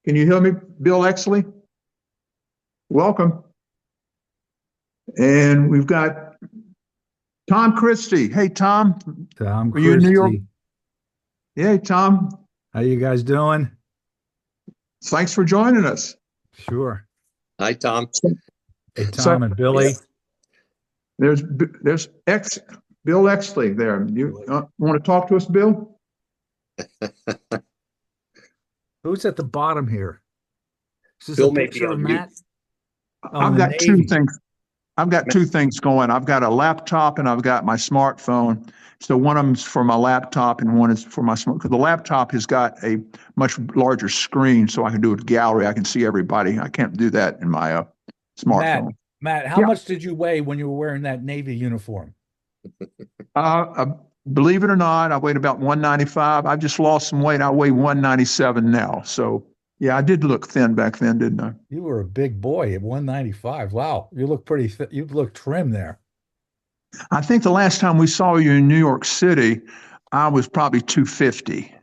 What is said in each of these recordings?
Can you hear me, Bill Exley? Welcome. And we've got Tom Christie. Hey, Tom. Tom Are you in New York? Christie. Hey, Tom. How you guys doing? Thanks for joining us. Sure. Hi, Tom. Hey, So- Tom and Billy. There's Bill Exley there. You want to talk to us, Bill? Who's at the bottom here? Is this Bill a may be picture of on mute. Matt? Oh, I've the got two Navy. things. I've got two things going. I've got a laptop and I've got my smartphone. So one of them's for my laptop and one is for my smartphone. Because the laptop has got a much larger screen, so I can do a gallery. I can see everybody. I can't do that in my smartphone. Matt, how Yeah. much did you weigh when you were wearing that Navy uniform? Believe it or not, I weighed about 195. I've just lost some weight. I weigh 197 now. So yeah, I did look thin back then, didn't I? You were a big boy at 195. Wow, you look pretty you look trim there. I think the last time we saw you in New York City, I was probably 250.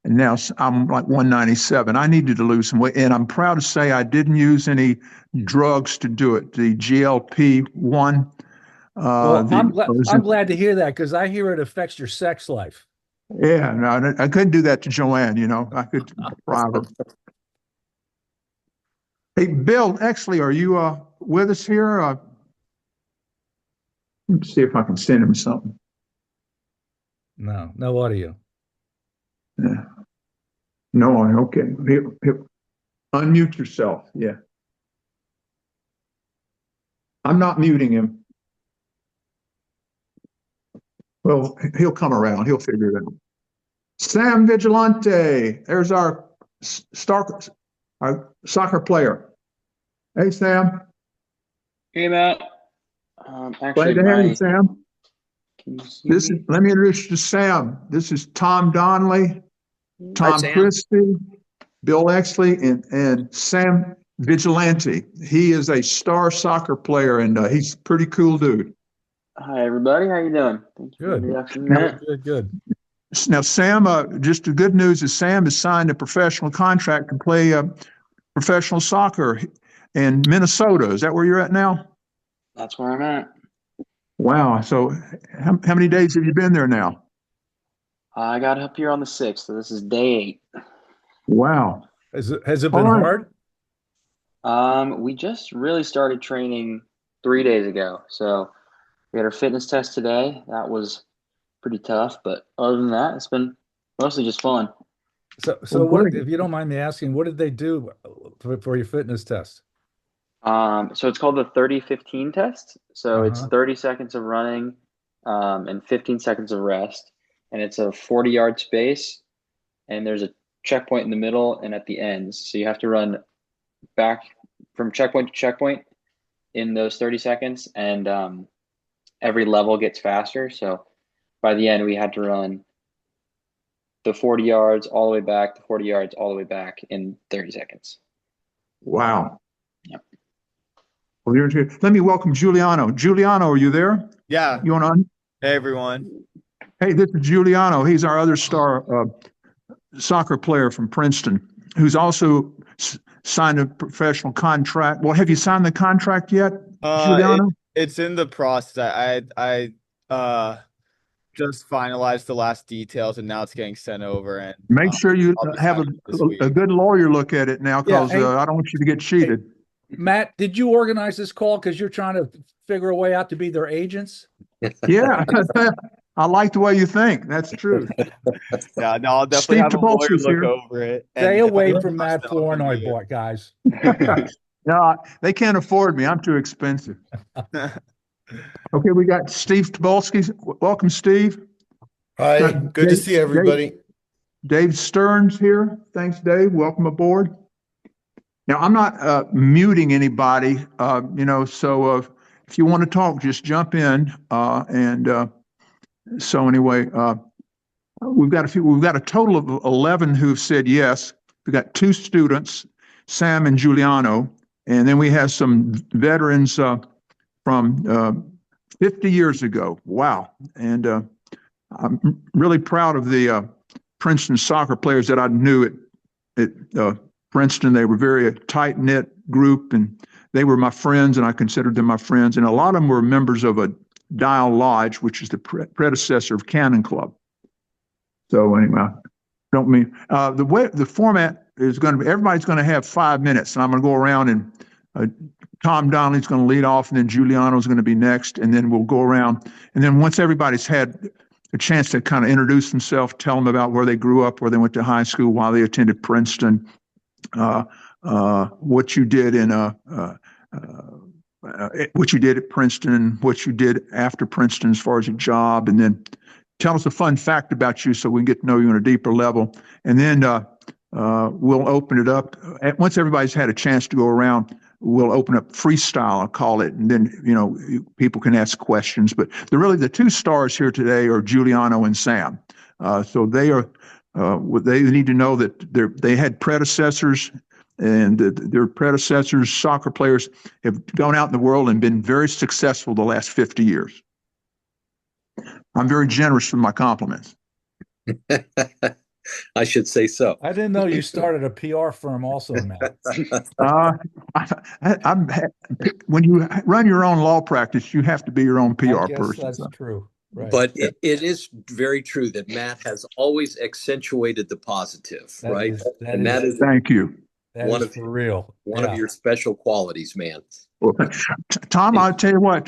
And now I'm like 197. I needed to lose some weight. And I'm proud to say I didn't use any drugs to do it. The GLP-1. Well, I'm glad to hear that because I hear it affects your sex life. Yeah, no, I couldn't do that to Joanne, I could deprive her. Hey, Bill Exley, are you with us here? Let me see if I can send him something. No audio. Yeah. No, okay. He'll unmute yourself. Yeah. I'm not muting him. Well, he'll come around. He'll figure it out. Sam Vigilante. There's our soccer player. Hey, Sam. Hey, Matt. Glad Actually, to have you, Sam. can you see me? Let me introduce you to Sam. This is Tom Donley, Tom Sam. Christie, Bill Exley, and Sam Vigilante. He is a star soccer player, and he's a pretty cool dude. Hi, everybody. How you doing? Thank you for the Good. introduction, Matt. Good. Now, Sam, just the good news is Sam has signed a professional contract to play professional soccer in Minnesota. Is that where you're at now? That's where I'm at. Wow. So how many days have you been there now? I got up here on the 6th, so this is day 8. Wow. Has it All been right. We just really started training 3 days ago. So we had our fitness test today. That was pretty tough, but other than that, it's been mostly just fun. So Well, what, great. if you don't mind me asking, what did they do for your fitness test? So it's called the 30-15 test. So it's Uh-huh. 30 seconds of running, and 15 seconds of rest. And it's a 40-yard space, and there's a checkpoint in the middle and at the ends. So you have to run back from checkpoint to checkpoint in those 30 seconds, and every level gets faster. So by the end, we had to run the 40 yards all the way back, the 40 yards all the way back in 30 seconds. Wow. Yep. Well, let me welcome Giuliano. Giuliano, are you there? Yeah. You want Hey, everyone. Hey, this is Giuliano. He's our other star soccer player from Princeton, who's also signed a professional contract. Well, have you signed the contract yet, Giuliano? It's in the process. I just finalized the last details, and now it's getting sent over. And Make sure you I'll be have signing it this week. a good lawyer look at it now, because hey. I don't want you to get cheated. Matt, did you organize this call because you're trying to figure a way out to be their agents? Yeah, I like the way you think. That's true. Yeah, no, I'll definitely Steve have a lawyer Tobolski's look here. over it. Stay and away if I from trust Matt them, I'll Flournoy, give you- boy, guys. No, they can't afford me. I'm too expensive. Okay, we got Steve Tobolski. Welcome, Steve. Hi, good to see everybody. Dave Stearns here. Thanks, Dave. Welcome aboard. Now, I'm not muting anybody, so if you want to talk, just jump in. So anyway, we've got a total of 11 who've said yes. We've got 2 students, Sam and Giuliano, and then we have some veterans from 50 years ago. Wow. And I'm really proud of the Princeton soccer players that I knew at Princeton. They were very tight-knit group, and they were my friends, and I considered them my friends. And a lot of them were members of a Dial Lodge, which is the predecessor of Cannon Club. So anyway, don't mean the format is going to be, everybody's going to have 5 minutes, and I'm going to go around, and Tom Donley's going to lead off, and then Giuliano's going to be next, and then we'll go around. And then once everybody's had a chance to kind of introduce themselves, tell them about where they grew up, where they went to high school, why they attended Princeton, what you did in what you did at Princeton, what you did after Princeton as far as your job, and then tell us a fun fact about you so we can get to know you on a deeper level. And then we'll open it up. Once everybody's had a chance to go around, we'll open up freestyle, I'll call it. And then, people can ask questions. But the two stars here today are Giuliano and Sam. So they need to know that they had predecessors, and their predecessors, soccer players, have gone out in the world and been very successful the last 50 years. I'm very generous with my compliments. I should say so. I didn't know you started a PR firm also, Matt. When you run your own law practice, you have to be your own PR I guess person. that's So. true. Right. But it is very true that Matt has always accentuated the positive, right? That is Thank you. one is of for real. One of your special qualities, man. Well, Tom, I'll tell you what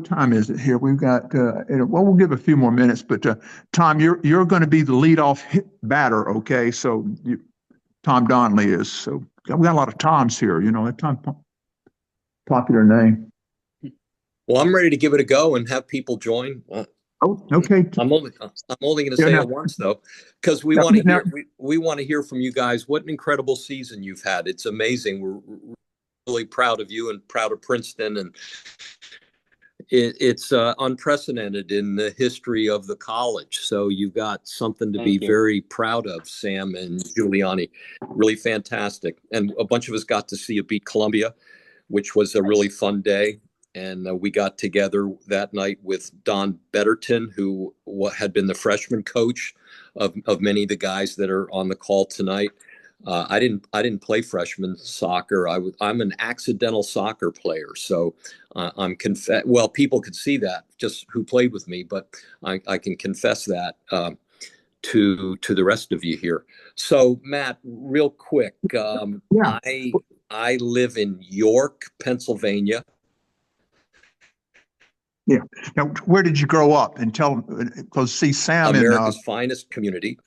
time is it here? We've got, we'll give a few more minutes, but Tom, you're going to be the leadoff batter, okay? So Tom Donley is. So we got a lot of Toms here, a Tom, popular name. Well, I'm ready to give it a go and have people join. Oh, okay. I'm only going to say it once though, because we want to hear from you guys. What an incredible season you've had! It's amazing. We're really proud of you and proud of Princeton, and it's unprecedented in the history of the college. So you've got something to be very proud of, Sam and Giuliani. Really fantastic, and a bunch of us got to see you beat Columbia, which was a really fun day. And we got together that night with Don Betterton, who had been the freshman coach of many of the guys that are on the call tonight. I didn't play freshman soccer. I'm an accidental soccer player, so well, people could see that just who played with me, but I can confess that to the rest of you here. So Matt, real quick, I live in York, Pennsylvania. Yeah. Now, where did you grow up? And tell them, because see Sam America's finest community.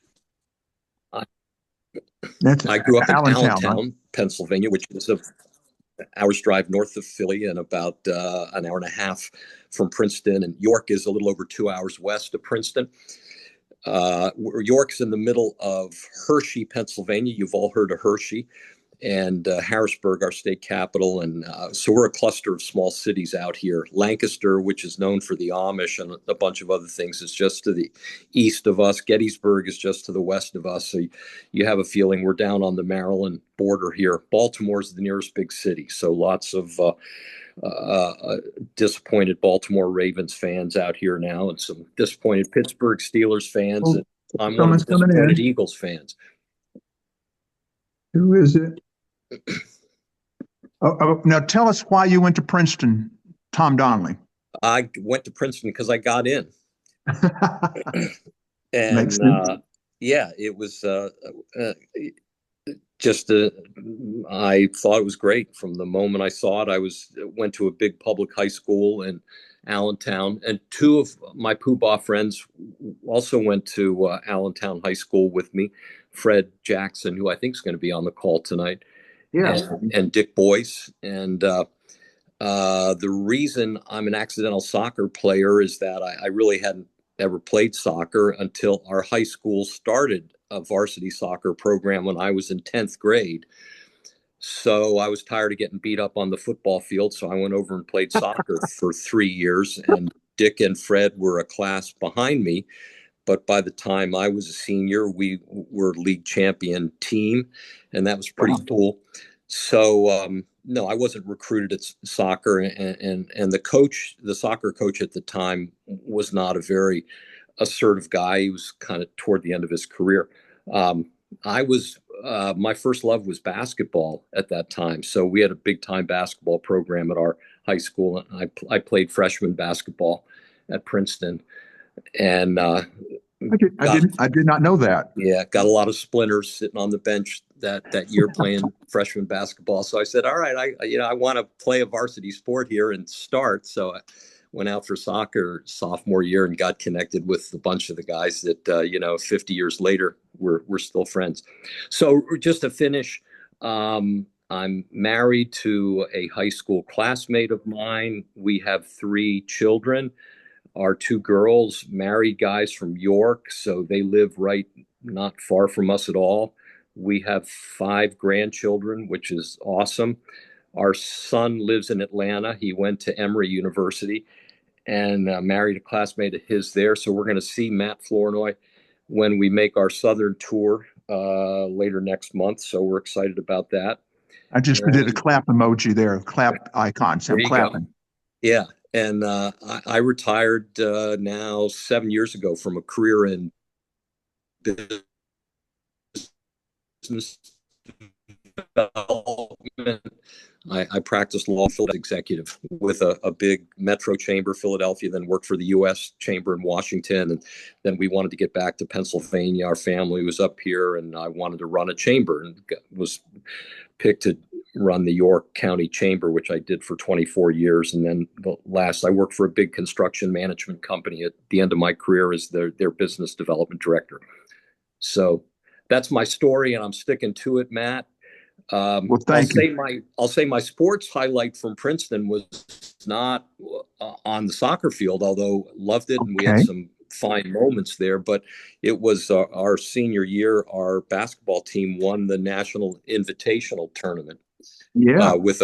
I grew up in Allentown, Pennsylvania, which is an hour's drive north of Philly and about an hour and a half from Princeton. And York is a little over 2 hours west of Princeton. York's in the middle of Hershey, Pennsylvania. You've all heard of Hershey. And Harrisburg, our state capital. And so we're a cluster of small cities out here. Lancaster, which is known for the Amish and a bunch of other things, is just to the east of us. Gettysburg is just to the west of us. So you have a feeling we're down on the Maryland border here. Baltimore is the nearest big city. So lots of disappointed Baltimore Ravens fans out here now, and some disappointed Pittsburgh Steelers fans. And I'm one of the disappointed Eagles fans. Who is it? Now tell us why you went to Princeton, Tom Donley. I went to Princeton because I got in. And it was I thought it was great from the moment I saw it. I went to a big public high school in Allentown, and two of my Poobah friends also went to Allentown High School with me. Fred Jackson, who I think is going to be on the call tonight, and Dick Boyce. And the reason I'm an accidental soccer player is that I really hadn't ever played soccer until our high school started a varsity soccer program when I was in 10th grade. So I was tired of getting beat up on the football field, so I went over and played soccer for 3 years. And Dick and Fred were a class behind me. But by the time I was a senior, we were league champion team, and that was pretty cool. So, no, I wasn't recruited at soccer, and the soccer coach at the time was not a very assertive guy. He was kind of toward the end of his career. I was my first love was basketball at that time. So we had a big time basketball program at our high school. I played freshman basketball at Princeton, and I did not know that. yeah, got a lot of splinters sitting on the bench that year playing freshman basketball. So I said, all right, I want to play a varsity sport here and start. So I went out for soccer sophomore year and got connected with a bunch of the guys that 50 years later we're still friends. So just to finish, I'm married to a high school classmate of mine. We have 3 children. Our 2 girls, married guys from York, so they live right not far from us at all. We have 5 grandchildren, which is awesome. Our son lives in Atlanta. He went to Emory University and married a classmate of his there. So we're going to see Matt Flournoy when we make our Southern tour later next month. So we're excited about that. I just did a clap emoji there, clap icon. So I'm clapping. Go. Yeah. And I retired now 7 years ago from a career in business development. I practiced law as executive with a big metro chamber, Philadelphia, then worked for the U.S. chamber in Washington. And then we wanted to get back to Pennsylvania. Our family was up here, and I wanted to run a chamber and was picked to run the York County Chamber, which I did for 24 years. And then I worked for a big construction management company at the end of my career as their business development director. So that's my story, and I'm sticking to it, Matt. Well, thank you. I'll say my sports highlight from Princeton was not on the soccer field, although loved it, and we had some fine moments there. But it was our senior year. Our basketball team won the National Invitational Tournament. Yeah, with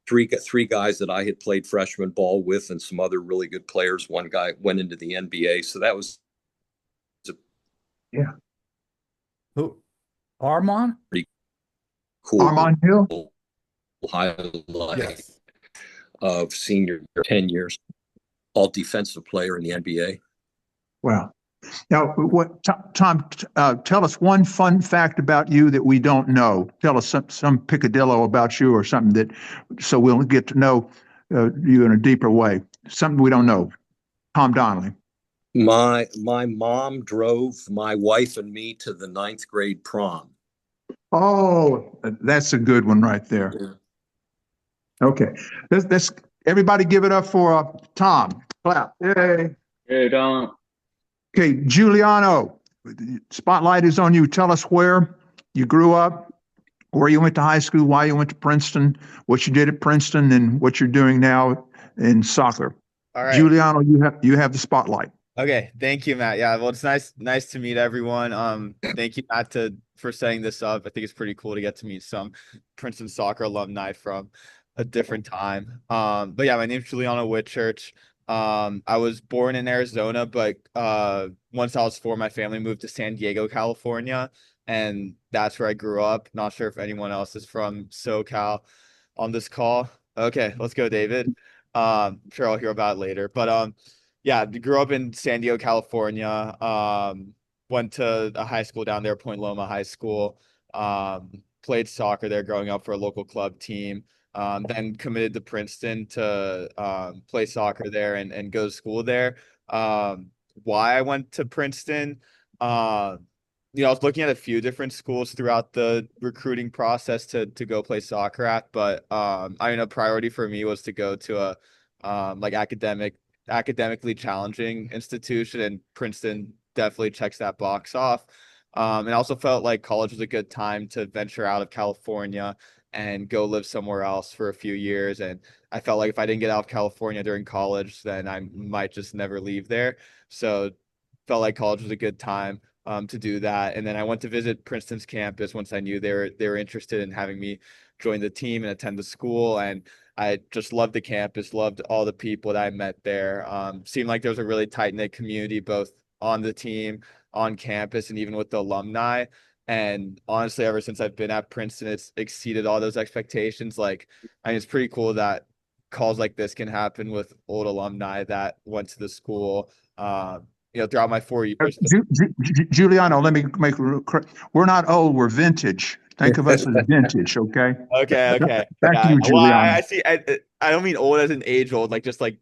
three guys that I had played freshman ball with, and some other really good players. One guy went into the NBA, so that was Who? Armand? pretty cool. Armand Hill. Highlight of senior 10 years, all defensive player in the NBA. Wow. Now, Tom, tell us one fun fact about you that we don't know. Tell us some picadillo about you or something so we'll get to know you in a deeper way. Something we don't know. Tom Donley. My mom drove my wife and me to the 9th grade prom. Oh, that's a good one right there. Yeah. Okay. Let's everybody give it up for Tom. Clap. Yay. Hey, Don. Okay, Giuliano, spotlight is on you. Tell us where you grew up, where you went to high school, why you went to Princeton, what you did at Princeton, and what you're doing now in soccer. All right. Giuliano, you have the spotlight. Okay, thank you, Matt. Yeah, well, it's nice to meet everyone. Thank you, Matt, for setting this up. I think it's pretty cool to get to meet some Princeton Soccer alumni from a different time. But yeah, my name's Giuliano Whitchurch. I was born in Arizona, but once I was 4, my family moved to San Diego, California, and that's where I grew up. Not sure if anyone else is from SoCal on this call. Okay, let's go, David. I'm sure I'll hear about it later. But yeah, grew up in San Diego, California. Went to a high school down there, Point Loma High School. Played soccer there growing up for a local club team. Then committed to Princeton to play soccer there and go to school there. Why I went to Princeton, I was looking at a few different schools throughout the recruiting process to go play soccer at, but a priority for me was to go to a like academically challenging institution, and Princeton definitely checks that box off. And I also felt like college was a good time to venture out of California and go live somewhere else for a few years. And I felt like if I didn't get out of California during college, then I might just never leave there. So felt like college was a good time to do that. And then I went to visit Princeton's campus once I knew they were interested in having me join the team and attend the school. And I just loved the campus, loved all the people that I met there. Seemed like there was a really tight-knit community, both on the team, on campus, and even with the alumni. And honestly, ever since I've been at Princeton, it's exceeded all those expectations. It's pretty cool that calls like this can happen with old alumni that went to the school. throughout my 4 years. Giuliano, let me make we're not old, we're vintage. Think of us as vintage, okay? Okay. Back to Yeah. you, Well, Giuliano. I see. I don't mean old as in age old, like just like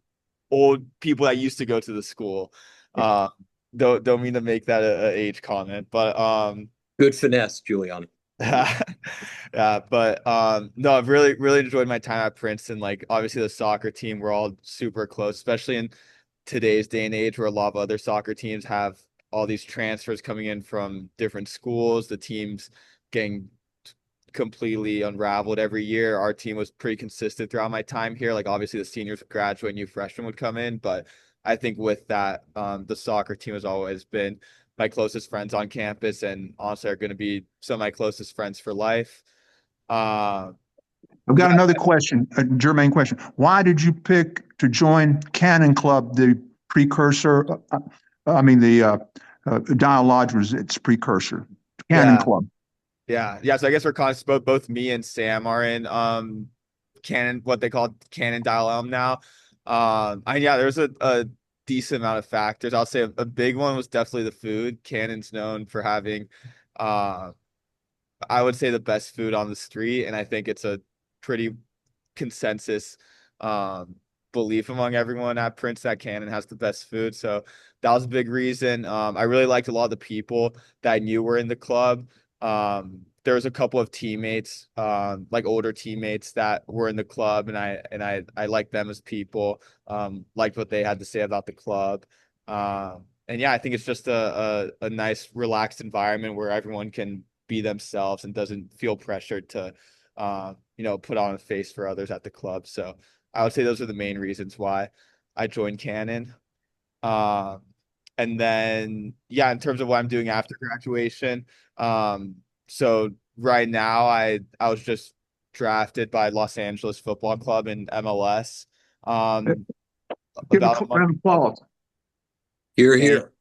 old people that used to go to the school. Don't mean to make that a age comment, but Good finesse, Giuliano. yeah, but no, I've really enjoyed my time at Princeton. Like obviously the soccer team, we're all super close, especially in today's day and age where a lot of other soccer teams have all these transfers coming in from different schools, the teams getting completely unraveled every year. Our team was pretty consistent throughout my time here. Like obviously the seniors would graduate, new freshmen would come in, but I think with that, the soccer team has always been my closest friends on campus, and honestly are going to be some of my closest friends for life. I've got another question, a germane question. Why did you pick to join Cannon Club, the precursor? Dial Lodge was its precursor. Cannon Club. Yeah. So I guess we're conscious, both me and Sam are in Cannon, what they call Cannon Dial Elm now. There's a decent amount of factors. I'll say a big one was definitely the food. Cannon's known for having I would say the best food on the street, and I think it's a pretty consensus belief among everyone at Princeton that Cannon has the best food. So that was a big reason. I really liked a lot of the people that I knew were in the club. There was a couple of teammates, like older teammates that were in the club, and I liked them as people, liked what they had to say about the club. And yeah, I think it's just a nice, relaxed environment where everyone can be themselves and doesn't feel pressured to put on a face for others at the club. So I would say those are the main reasons why I joined Cannon. And then in terms of what I'm doing after graduation, so right now I was just drafted by Los Angeles Football Club in MLS. Give a About a month round of applause. Here.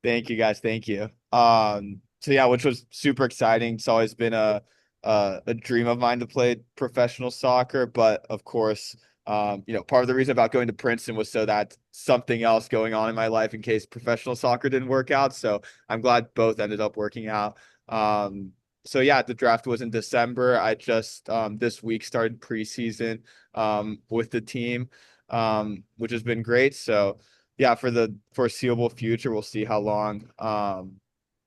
Thank you guys. Thank you. So yeah, which was super exciting. It's always been a dream of mine to play professional soccer, but of course, part of the reason about going to Princeton was so that something else going on in my life in case professional soccer didn't work out. So I'm glad both ended up working out. So yeah, the draft was in December. I just this week started preseason with the team, which has been great. So yeah, for the foreseeable future, we'll see how long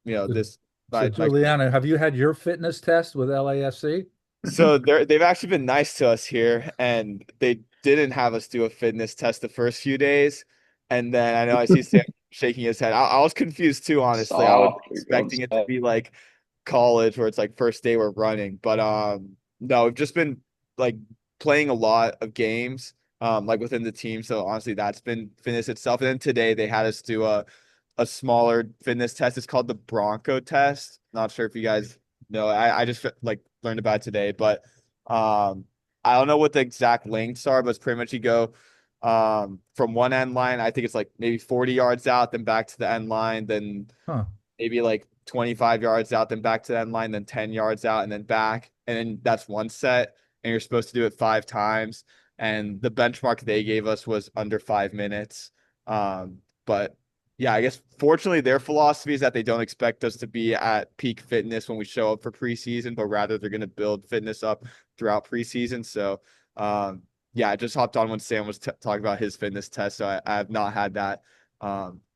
this. So Giuliano, have you had your fitness test with LAFC? So they've actually been nice to us here, and they didn't have us do a fitness test the first few days. And then I know I see Sam shaking his head. I was confused too, honestly. I was expecting it to be like college where it's like first day we're running. But no, we've just been like playing a lot of games like within the team. So honestly, that's been fitness itself. And then today they had us do a smaller fitness test. It's called the Bronco test. Not sure if you guys know. I just like learned about it today, but I don't know what the exact lengths are, but it's pretty much you go from one end line. I think it's like maybe 40 yards out, then back to the end line, then maybe like 25 yards out, then back to the end line, then 10 yards out, and then back. And then that's one set, and you're supposed to do it 5 times. And the benchmark they gave us was under 5 minutes. But yeah, I guess fortunately their philosophy is that they don't expect us to be at peak fitness when we show up for preseason, but rather they're going to build fitness up throughout preseason. So, I just hopped on when Sam was talking about his fitness test. So I have not had that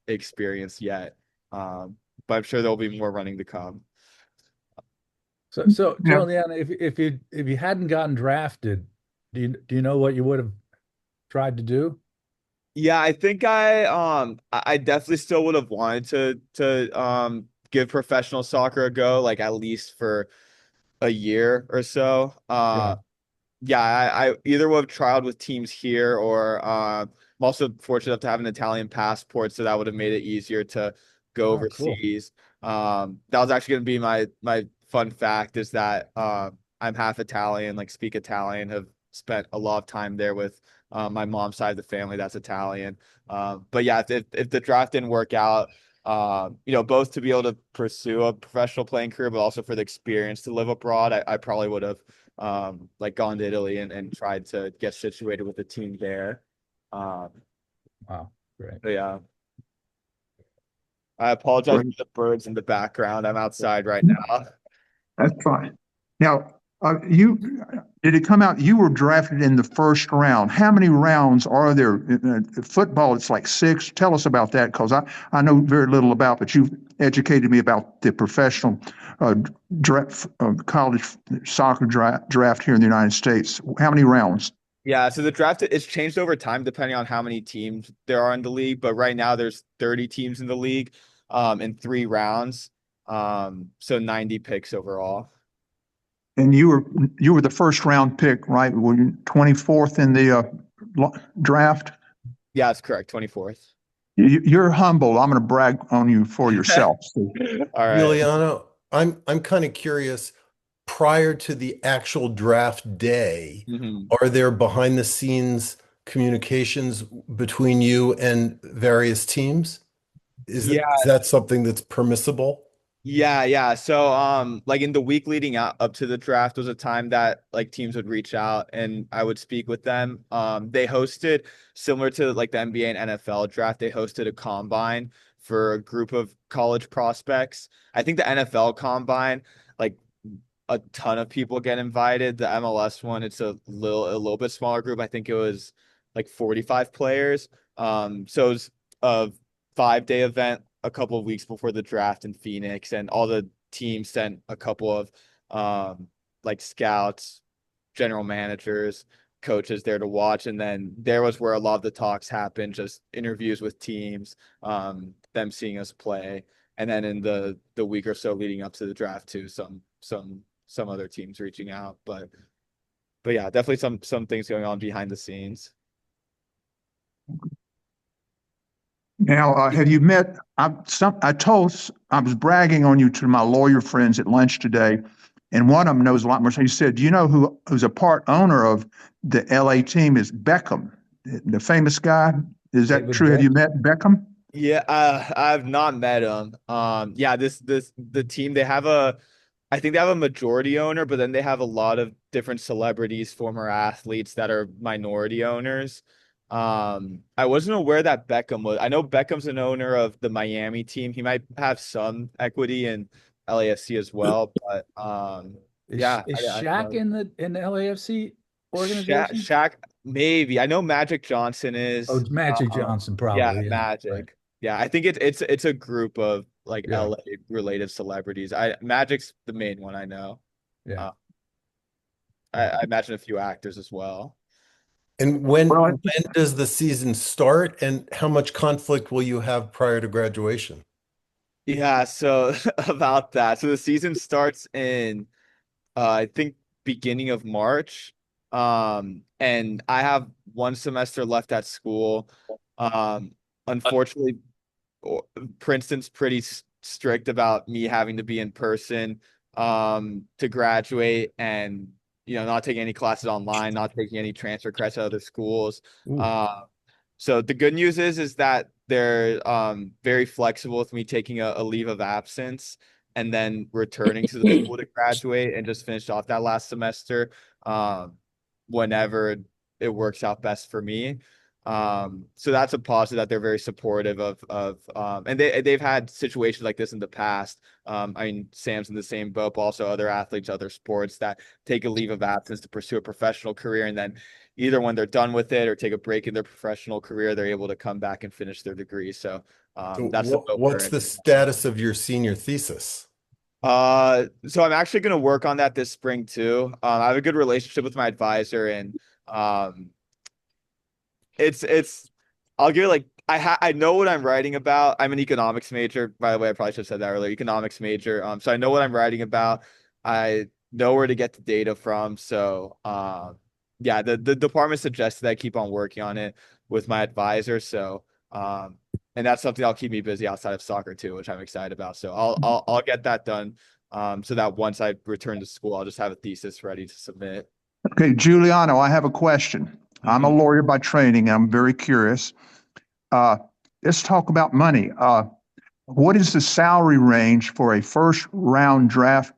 experience yet. But I'm sure there'll be more running to come. So Giuliano, if you hadn't gotten drafted, do you know what you would have tried to do? Yeah, I think I definitely still would have wanted to give professional soccer a go, like at least for a year or so. I either would have trialed with teams here, or I'm also fortunate enough to have an Italian passport, so that would have made it easier to go overseas. Cool. That was actually going to be my fun fact, is that I'm half Italian, like speak Italian, have spent a lot of time there with my mom's side of the family that's Italian. But yeah, if the draft didn't work out, both to be able to pursue a professional playing career, but also for the experience to live abroad, I probably would have like gone to Italy and tried to get situated with the team there. Wow, great. Yeah. I apologize Great. for the birds in the background. I'm outside right now. That's fine. Now, did it come out? You were drafted in the first round. How many rounds are there? Football, it's like 6. Tell us about that, because I know very little about, but you've educated me about the professional draft, college soccer draft here in the United States. How many rounds? Yeah, so the draft it's changed over time depending on how many teams there are in the league. But right now there's 30 teams in the league, in 3 rounds. So 90 picks overall. And you were the first round pick, right? Were you 24th in the draft? Yeah, that's correct. 24th. You're humble. I'm going to brag on you for yourself. All right. Giuliano, I'm kind of curious, prior to the actual draft day, Mhm. are there behind the scenes communications between you and various teams? Is Yeah, that something that's permissible? yeah. So, like in the week leading up to the draft was a time that like teams would reach out and I would speak with them. They hosted similar to like the NBA and NFL draft. They hosted a combine for a group of college prospects. I think the NFL combine, like a ton of people get invited. The MLS one, it's a little bit smaller group. I think it was like 45 players. So it was a 5-day event a couple of weeks before the draft in Phoenix, and all the teams sent a couple of like scouts, general managers, coaches there to watch. And then there was where a lot of the talks happened, just interviews with teams, them seeing us play. And then in the week or so leading up to the draft too, some other teams reaching out. But yeah, definitely some things going on behind the scenes. Now, have you met? I was bragging on you to my lawyer friends at lunch today, and one of them knows a lot more. So he said, "Do you know who's a part owner of the LA team is Beckham, the famous guy? Is that David true? Have you met Beckham?" Yeah, I've not met him. Yeah, the team I think they have a majority owner, but then they have a lot of different celebrities, former athletes that are minority owners. I wasn't aware that Beckham was. I know Beckham's an owner of the Miami team. He might have some equity in LAFC as well, but yeah, Is I Shaq know in the LAFC organization? Shaq, maybe. I know Magic Johnson Oh, is. it's Magic Johnson, Yeah, probably. Yeah, right. Magic. Yeah, I think it's a group of like Yeah, LA related celebrities. Magic's the main one I know. yeah. Uh, I imagine a few actors as well. And Well, when does the season start, and how much conflict will you have prior to graduation? Yeah, so about that. So the season starts in I think beginning of March. And I have 1 semester left at school. Unfortunately, Princeton's pretty strict about me having to be in person to graduate, and not taking any classes online, not taking any transfer credits at other schools. Ooh. So the good news is that they're very flexible with me taking a leave of absence and then returning to the school to graduate and just finish off that last semester whenever it works out best for me. So that's a positive, that they're very supportive of and they've had situations like this in the past. I mean, Sam's in the same boat, but also other athletes, other sports that take a leave of absence to pursue a professional career, and then either when they're done with it or take a break in their professional career, they're able to come back and finish their degree. So So that's the boat we're what's in. the status of your senior thesis? So I'm actually going to work on that this spring too. I have a good relationship with my advisor, and it's I'll give it like I know what I'm writing about. I'm an economics major, by the way. I probably should have said that earlier. Economics major. So I know what I'm writing about. I know where to get the data from. So yeah, the department suggested that I keep on working on it with my advisor. So and that's something that'll keep me busy outside of soccer too, which I'm excited about. So I'll get that done. So that once I return to school, I'll just have a thesis ready to submit. okay, Giuliano, I have a question. I'm a lawyer by training. I'm very curious. Let's talk about money. What is the salary range for a first round draft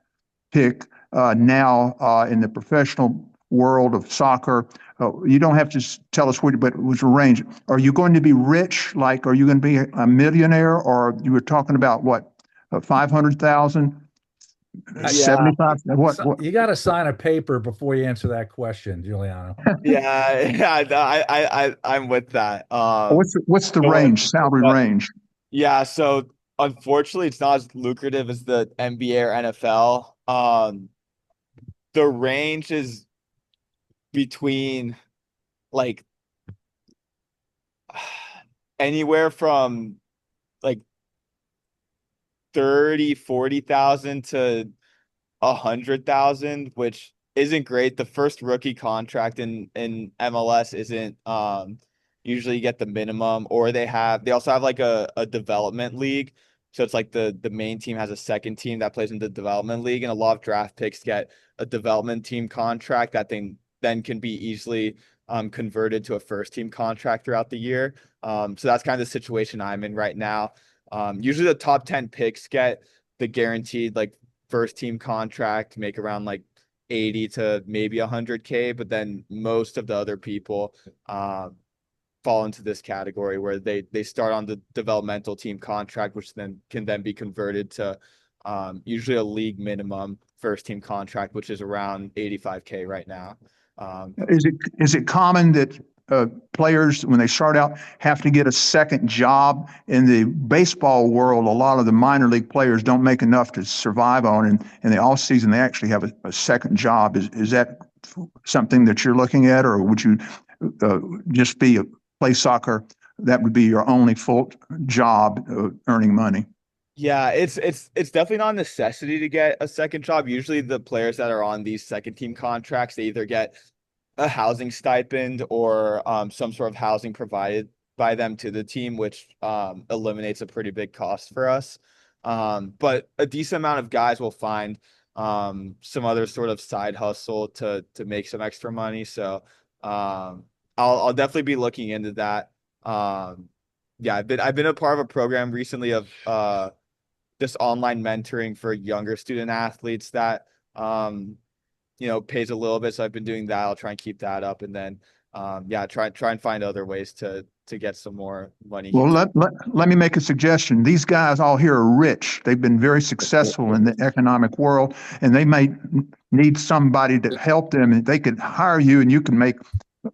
pick now in the professional world of soccer. You don't have to tell us what, but what's your range? Are you going to be rich? Like, are you going to be a millionaire, or you were talking about what, 500,000, Yeah. 75? What? You got to sign a paper before you answer that question, Giuliano. Yeah, I'm with that. What's the so, range, salary but- range? Yeah, so unfortunately, it's not as lucrative as the NBA or NFL. The range is between like anywhere from like 40,000 to 100,000, which isn't great. The first rookie contract in MLS isn't usually you get the minimum, or they also have like a development league. So it's like the main team has a second team that plays in the development league, and a lot of draft picks get a development team contract that then can be easily converted to a first team contract throughout the year. So that's kind of the situation I'm in right now. Usually the top 10 picks get the guaranteed like first team contract, make around like 80 to maybe 100K, but then most of the other people fall into this category where they start on the developmental team contract, which then can be converted to usually a league minimum first team contract, which is around 85K right now. Is it common that players, when they start out, have to get a second job? In the baseball world, a lot of the minor league players don't make enough to survive on, and in the off season, they actually have a second job. Is that something that you're looking at, or would you just play soccer? That would be your only full job earning money. Yeah, it's definitely not a necessity to get a second job. Usually the players that are on these second team contracts, they either get a housing stipend or some sort of housing provided by them to the team, which eliminates a pretty big cost for us. But a decent amount of guys will find some other sort of side hustle to make some extra money. So I'll definitely be looking into that. Yeah, I've been a part of a program recently of this online mentoring for younger student athletes that pays a little bit. So I've been doing that. I'll try and keep that up, and then try and find other ways to get some more money. Well, let me make a suggestion. These guys all here are rich. They've been very successful in the economic world, and they may need somebody to help them. And they could hire you, and you can make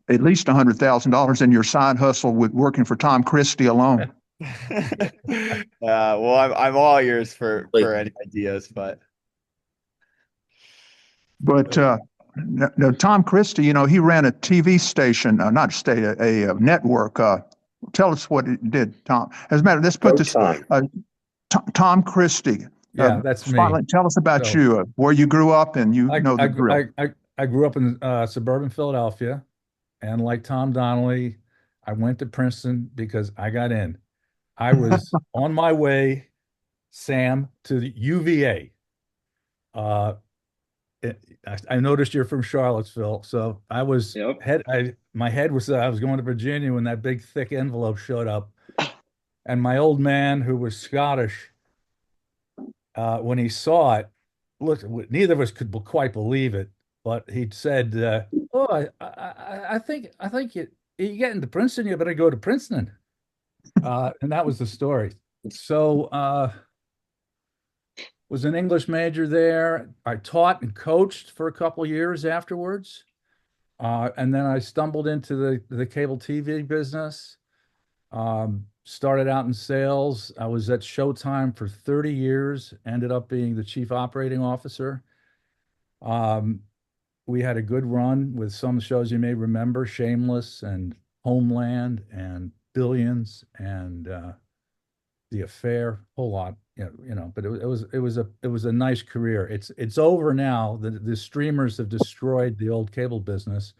at least $100,000 in your side hustle with working for Tom Christie alone. Well, I'm all ears for any ideas, but no, Tom Christie, he ran a TV station, not state, a network. Tell us what it did, Tom. As a matter, let's put this. Tom Christie. Yeah, that's me. Tell us about you, where you grew up, and the drill. I grew up in suburban Philadelphia, and like Tom Donley, I went to Princeton because I got in. I was on my way, Sam, to the UVA. I noticed you're from Charlottesville, so I was my head was I was going to Virginia when that big thick envelope showed up, and my old man, who was Scottish, when he saw it, look, neither of us could quite believe it, but he said, "Oh, I think you get into Princeton, you better go to Princeton," and that was the story. So. Was an English major there. I taught and coached for a couple years afterwards. And then I stumbled into the cable TV business. Started out in sales. I was at Showtime for 30 years, ended up being the chief operating officer. We had a good run with some shows you may remember, Shameless and Homeland and Billions and The Affair, whole lot. But it was a nice career. It's over now. The streamers have destroyed the old cable business.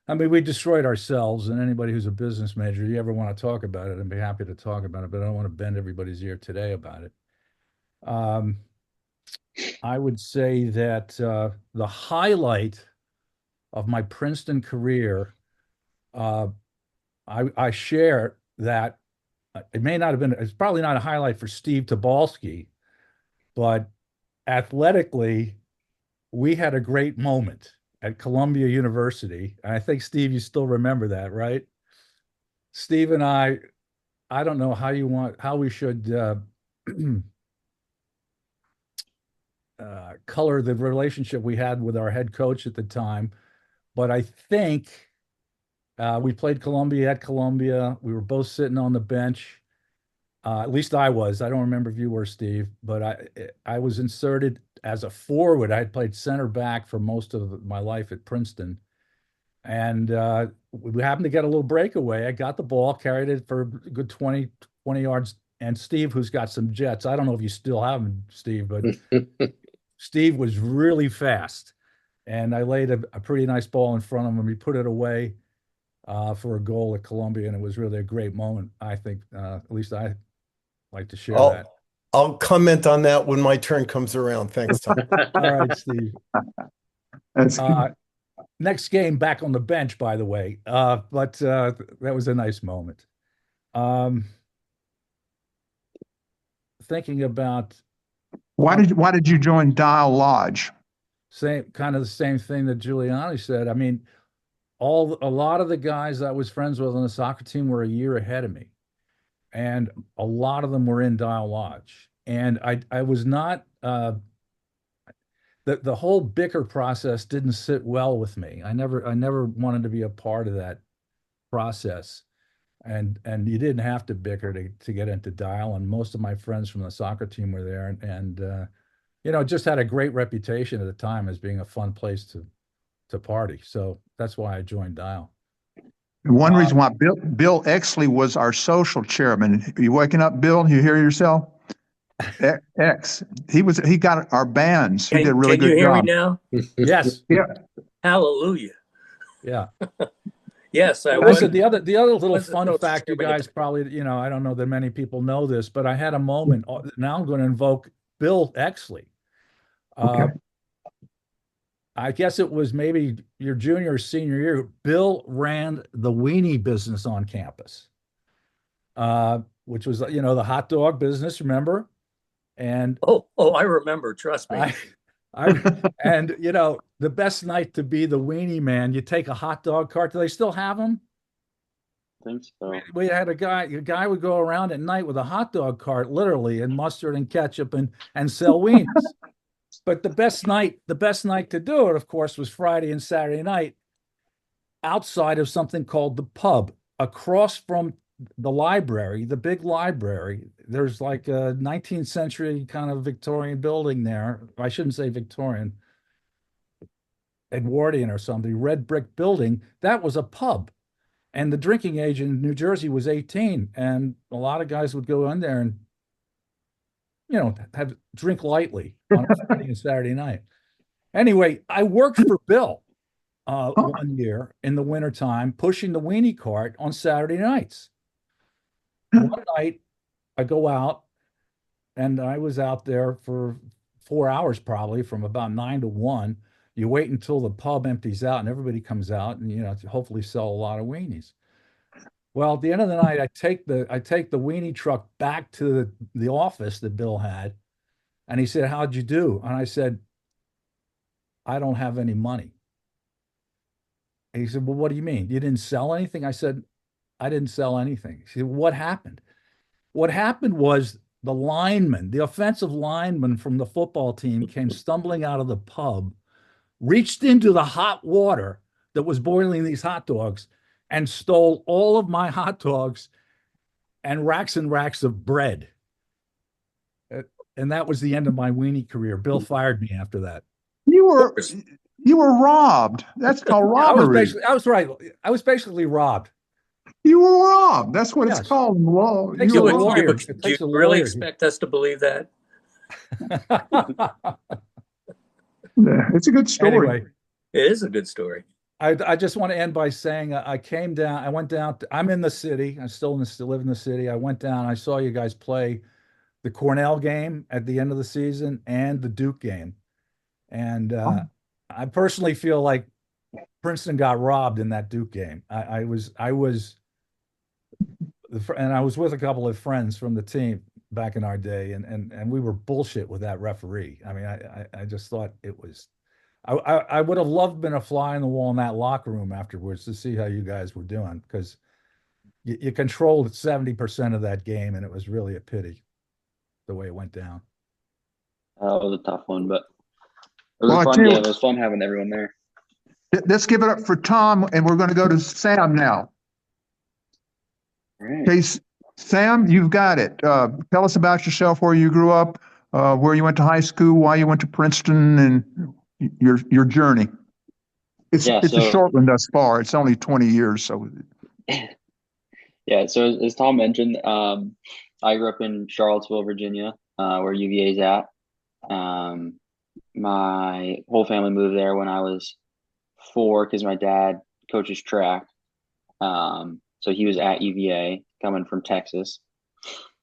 I mean, we destroyed ourselves, and anybody who's a business major, you ever want to talk about it, I'd be happy to talk about it, but I don't want to bend everybody's ear today about it. I would say that the highlight of my Princeton career, I share that. It may not have been, it's probably not a highlight for Steve Tobolski, but athletically, we had a great moment. at Columbia University. And I think, Steve, you still remember that, right? Steve and I don't know how we should color the relationship we had with our head coach at the time. But I think we played Columbia at Columbia. We were both sitting on the bench. At least I was. I don't remember if you were, Steve, but I was inserted as a forward. I had played center back for most of my life at Princeton. And we happened to get a little breakaway. I got the ball, carried it for a good 20 yards. And Steve, who's got some jets, I don't know if you still have him, Steve, but Steve was really fast. And I laid a pretty nice ball in front of him. He put it away for a goal at Columbia. And it was really a great moment, I think. At least I like to share that. I'll comment on that when my turn comes around. Thanks, Tom. All right, Steve. That's Next game back on the bench, by the way. But that was a nice moment. Thinking about why did you join Dial Lodge? kind of the same thing that Giuliano said. I mean, a lot of the guys I was friends with on the soccer team were a year ahead of me, and a lot of them were in Dial Lodge. And I was not the whole bicker process didn't sit well with me. I never wanted to be a part of that process. And you didn't have to bicker to get into Dial. And most of my friends from the soccer team were there, and it just had a great reputation at the time as being a fun place to party. So that's why I joined Dial. And one reason why Bill Exley was our social chairman. Are you waking up, Bill? You hear yourself? X. He got our bands. He did a really good job. Can you hear me now? Yes. Yeah. Hallelujah. Yeah. Yes, I Listen, was. the other little fun no fact, you guys probably, I don't know that many people know this, but I had a moment. Now I'm going to invoke Bill Exley. Okay. I guess it was maybe your junior or senior year. Bill ran the weenie business on campus, which was, the hot dog business, remember? And Oh, I remember. Trust me. and the best night to be the weenie man, you take a hot dog cart. Do they still have them? I think so. We had a guy would go around at night with a hot dog cart, literally, and mustard and ketchup and sell weenies. But the best night to do it, of course, was Friday and Saturday night outside of something called the pub across from the library, the big library. There's like a 19th century kind of Victorian building there. I shouldn't say Victorian, Edwardian or something, red brick building. That was a pub. And the drinking age in New Jersey was 18. And a lot of guys would go in there and, drink lightly on a Friday and Saturday night. Anyway, I worked for Bill one year in the wintertime, pushing the weenie cart on Saturday nights. One night I go out, and I was out there for 4 hours, probably from about 9 to 1. You wait until the pub empties out and everybody comes out, and to hopefully sell a lot of weenies. Well, at the end of the night, I take the weenie truck back to the office that Bill had, and he said, "How'd you do?" And I said, "I don't have any money." And he said, "Well, what do you mean? You didn't sell anything?" I said, "I didn't sell anything." He said, "What happened?" What happened was the offensive lineman from the football team came stumbling out of the pub, reached into the hot water that was boiling these hot dogs, and stole all of my hot dogs and racks of bread. And that was the end of my weenie career. Bill fired me after that. You were robbed. That's called robbery. I was right. I was basically robbed. You were robbed. That's what it's called in the law. Takes You a were lawyer. robbed. Do you really expect us to believe that? Yeah, it's a good story. Anyway, It is a good story. I just want to end by saying I came down. I went down. I'm in the city. I still live in the city. I went down. I saw you guys play the Cornell game at the end of the season and the Duke game, and I personally feel like Princeton got robbed in that Duke game. I was with a couple of friends from the team back in our day, and we were bullshit with that referee. I mean, I just thought it was. I would have loved been a fly on the wall in that locker room afterwards to see how you guys were doing, because you controlled 70% of that game, and it was really a pity the way it went down. That was a tough one, but it was Well, a I fun tell you game. what, It was fun having everyone there. let's give it up for Tom, and we're going to go to Sam now. All right. Okay, Sam, you've got it. Tell us about yourself, where you grew up, where you went to high school, why you went to Princeton, and your journey. It's a short one thus far. It's only 20 years, so. Yeah, so as Tom mentioned, I grew up in Charlottesville, Virginia, where UVA is at. My whole family moved there when I was 4 because my dad coaches track. So he was at UVA coming from Texas.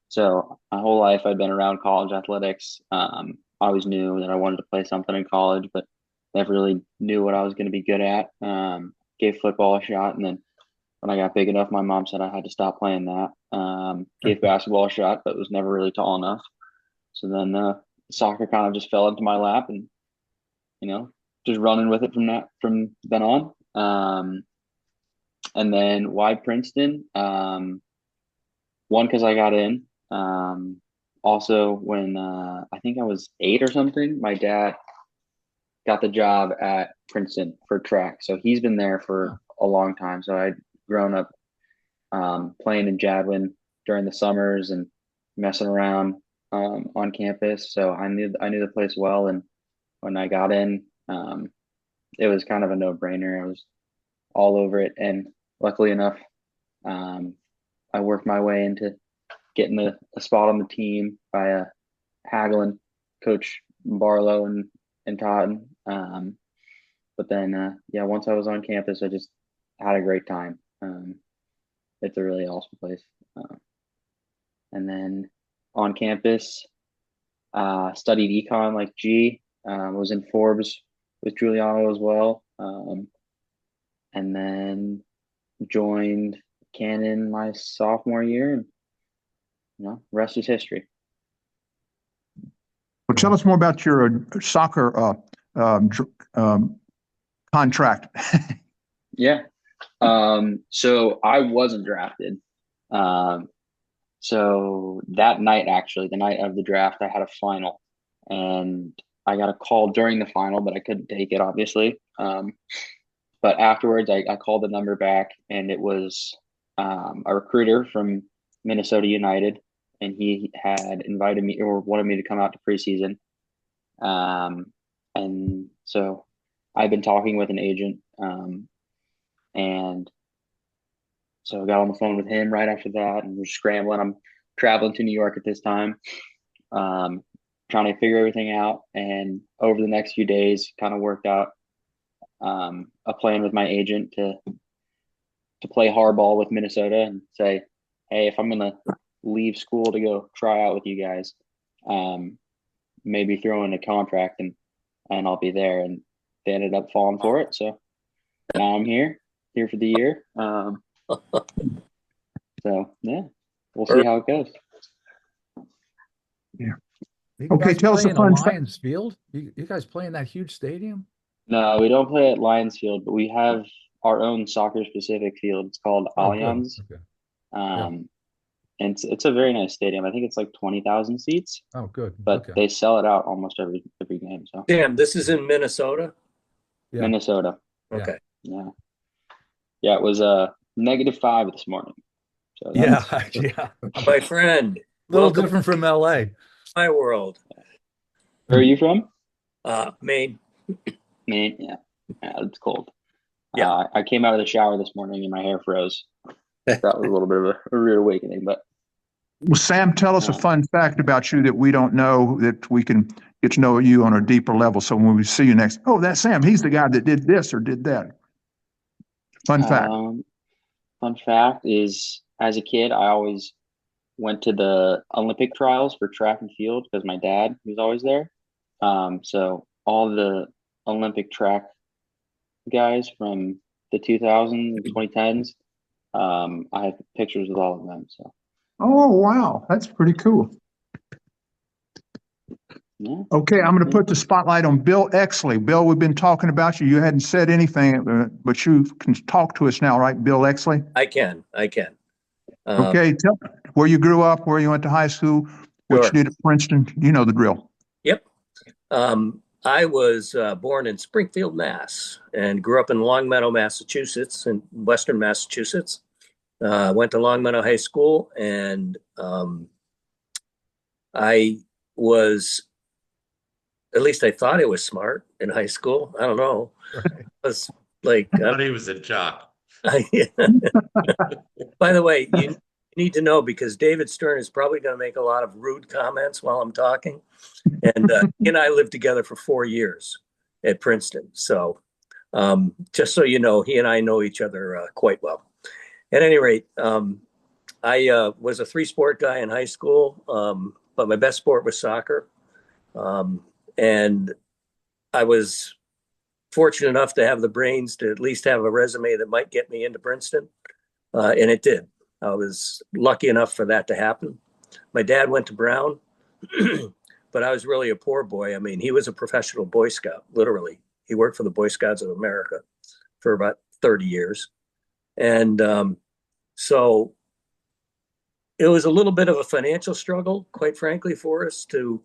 So my whole life I'd been around college athletics. I always knew that I wanted to play something in college, but never really knew what I was going to be good at. Gave football a shot, and then when I got big enough, my mom said I had to stop playing that. Gave basketball a shot, but was never really tall enough. So then soccer kind of just fell into my lap, and just running with it from then on. And then why Princeton? One, because I got in. Also, when I think I was 8 or something, my dad got the job at Princeton for track. So he's been there for a long time. So I'd grown up playing in Jadwin during the summers and messing around on campus. So I knew the place well. And when I got in, it was kind of a no-brainer. I was all over it. And luckily enough, I worked my way into getting a spot on the team by haggling Coach Barlow and Totten. But then, once I was on campus, I just had a great time. It's a really awesome place. And then on campus, studied econ like G, was in Forbes with Giuliano as well. And then joined Cannon my sophomore year, and rest is history. Well, tell us more about your soccer contract. Yeah. So I wasn't drafted. So that night, actually, the night of the draft, I had a final, and I got a call during the final, but I couldn't take it, obviously. But afterwards, I called the number back, and it was a recruiter from Minnesota United, and he had invited me or wanted me to come out to preseason. And so I've been talking with an agent, and so I got on the phone with him right after that, and we're scrambling. I'm traveling to New York at this time, trying to figure everything out. And over the next few days, kind of worked out a plan with my agent to play hardball with Minnesota and say, hey, if I'm going to leave school to go try out with you guys, maybe throw in a contract and I'll be there. And they ended up falling for it. So now I'm here for the year. So yeah, we'll see how it goes. Yeah. Okay, tell us a fun fact. Lions Field. You guys play in that huge stadium? No, we don't play at Lions Field, but we have our own soccer-specific field. It's called Allianz. Okay. And it's a very nice stadium. I think it's like 20,000 seats. Oh, good. But they sell it out almost every game. So Damn, this is in Minnesota? Yeah. Minnesota. Okay. Yeah. Yeah, it was -5 this morning. So yeah. My friend. A little Welcome different from LA. my world. Where are you from? Maine. Maine, yeah. It's cold. Yeah. I came out of the shower this morning and my hair froze. That was a little bit of a rude awakening, but. Well, Sam, tell us a fun fact about you that we don't know, that we can get to know you on a deeper level. So when we see you next, oh, that's Sam. He's the guy that did this or did that. Fun fact. Fun fact is, as a kid, I always went to the Olympic trials for track and field because my dad was always there. So all the Olympic track guys from the 2000s and 2010s, I have pictures with all of them. So. Oh, wow. That's pretty cool. Okay, I'm going to put the spotlight on Bill Exley. Bill, we've been talking about you. You hadn't said anything, but you can talk to us now, right, Bill Exley? I can. Okay, tell where you grew up, where you went to high school, what Sure. you did at Princeton. You know the drill. Yep. I was born in Springfield, Mass, and grew up in Longmeadow, Massachusetts, in Western Massachusetts. Went to Longmeadow High School, and I was, at least I thought I was smart in high school. I don't know. Right. I was like, I thought he was a jock. by the way, you need to know, because David Stern is probably going to make a lot of rude comments while I'm talking. And he and I lived together for 4 years at Princeton. So just so you know, he and I know each other quite well. At any rate, I was a 3-sport guy in high school, but my best sport was soccer. And I was fortunate enough to have the brains to at least have a resume that might get me into Princeton. And it did. I was lucky enough for that to happen. My dad went to Brown, but I was really a poor boy. I mean, he was a professional Boy Scout, literally. He worked for the Boy Scouts of America for about 30 years. And so it was a little bit of a financial struggle, quite frankly, for us to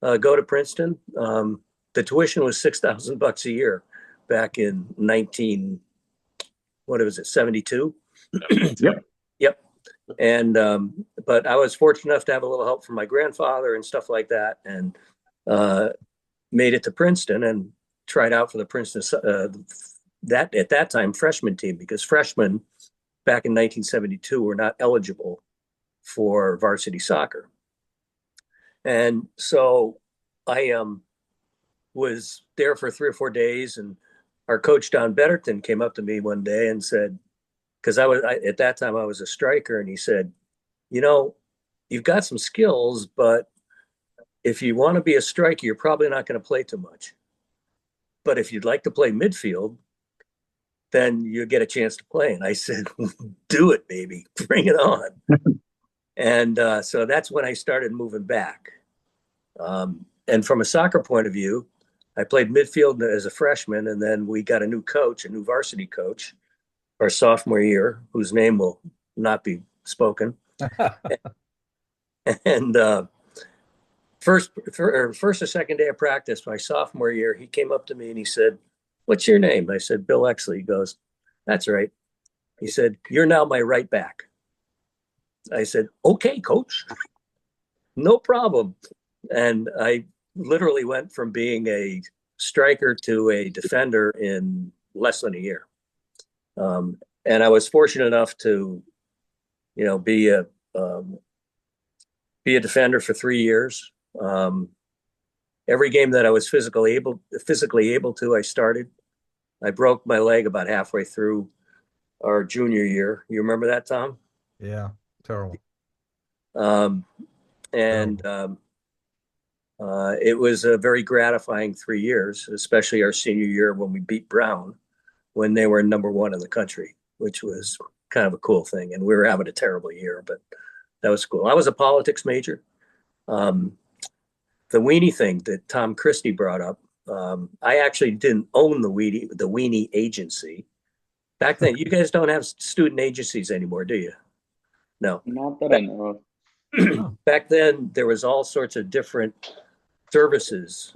go to Princeton. The tuition was $6,000 a year back in 72? Yep. And but I was fortunate enough to have a little help from my grandfather and stuff like that, and made it to Princeton and tried out for the Princeton that at that time freshman team, because freshmen back in 1972 were not eligible for varsity soccer. And so I was there for 3 or 4 days, and our coach Don Betterton came up to me one day and said, because at that time I was a striker, and he said, you know, you've got some skills, but if you want to be a striker, you're probably not going to play too much. But if you'd like to play midfield, then you get a chance to play. And I said, do it, baby, bring it on. And so that's when I started moving back. And from a soccer point of view, I played midfield as a freshman, and then we got a new coach, a new varsity coach, our sophomore year, whose name will not be spoken. And first or second day of practice, my sophomore year, he came up to me and he said, "What's your name?" I said, "Bill Exley." He goes, "That's right." He said, "You're now my right back." I said, "Okay, coach, no problem." And I literally went from being a striker to a defender in less than a year. And I was fortunate enough to, be a defender for 3 years. Every game that I was physically able to, I started. I broke my leg about halfway through our junior year. You remember that, Tom? Yeah, terrible. It was a very gratifying 3 years, especially our senior year when we beat Brown, when they were number 1 in the country, which was kind of a cool thing. And we were having a terrible year, but that was cool. I was a politics major. The weenie thing that Tom Christie brought up, I actually didn't own the weenie agency. Back then, you guys don't have student agencies anymore, do you? No. Not that I know of. Back then, there was all sorts of different services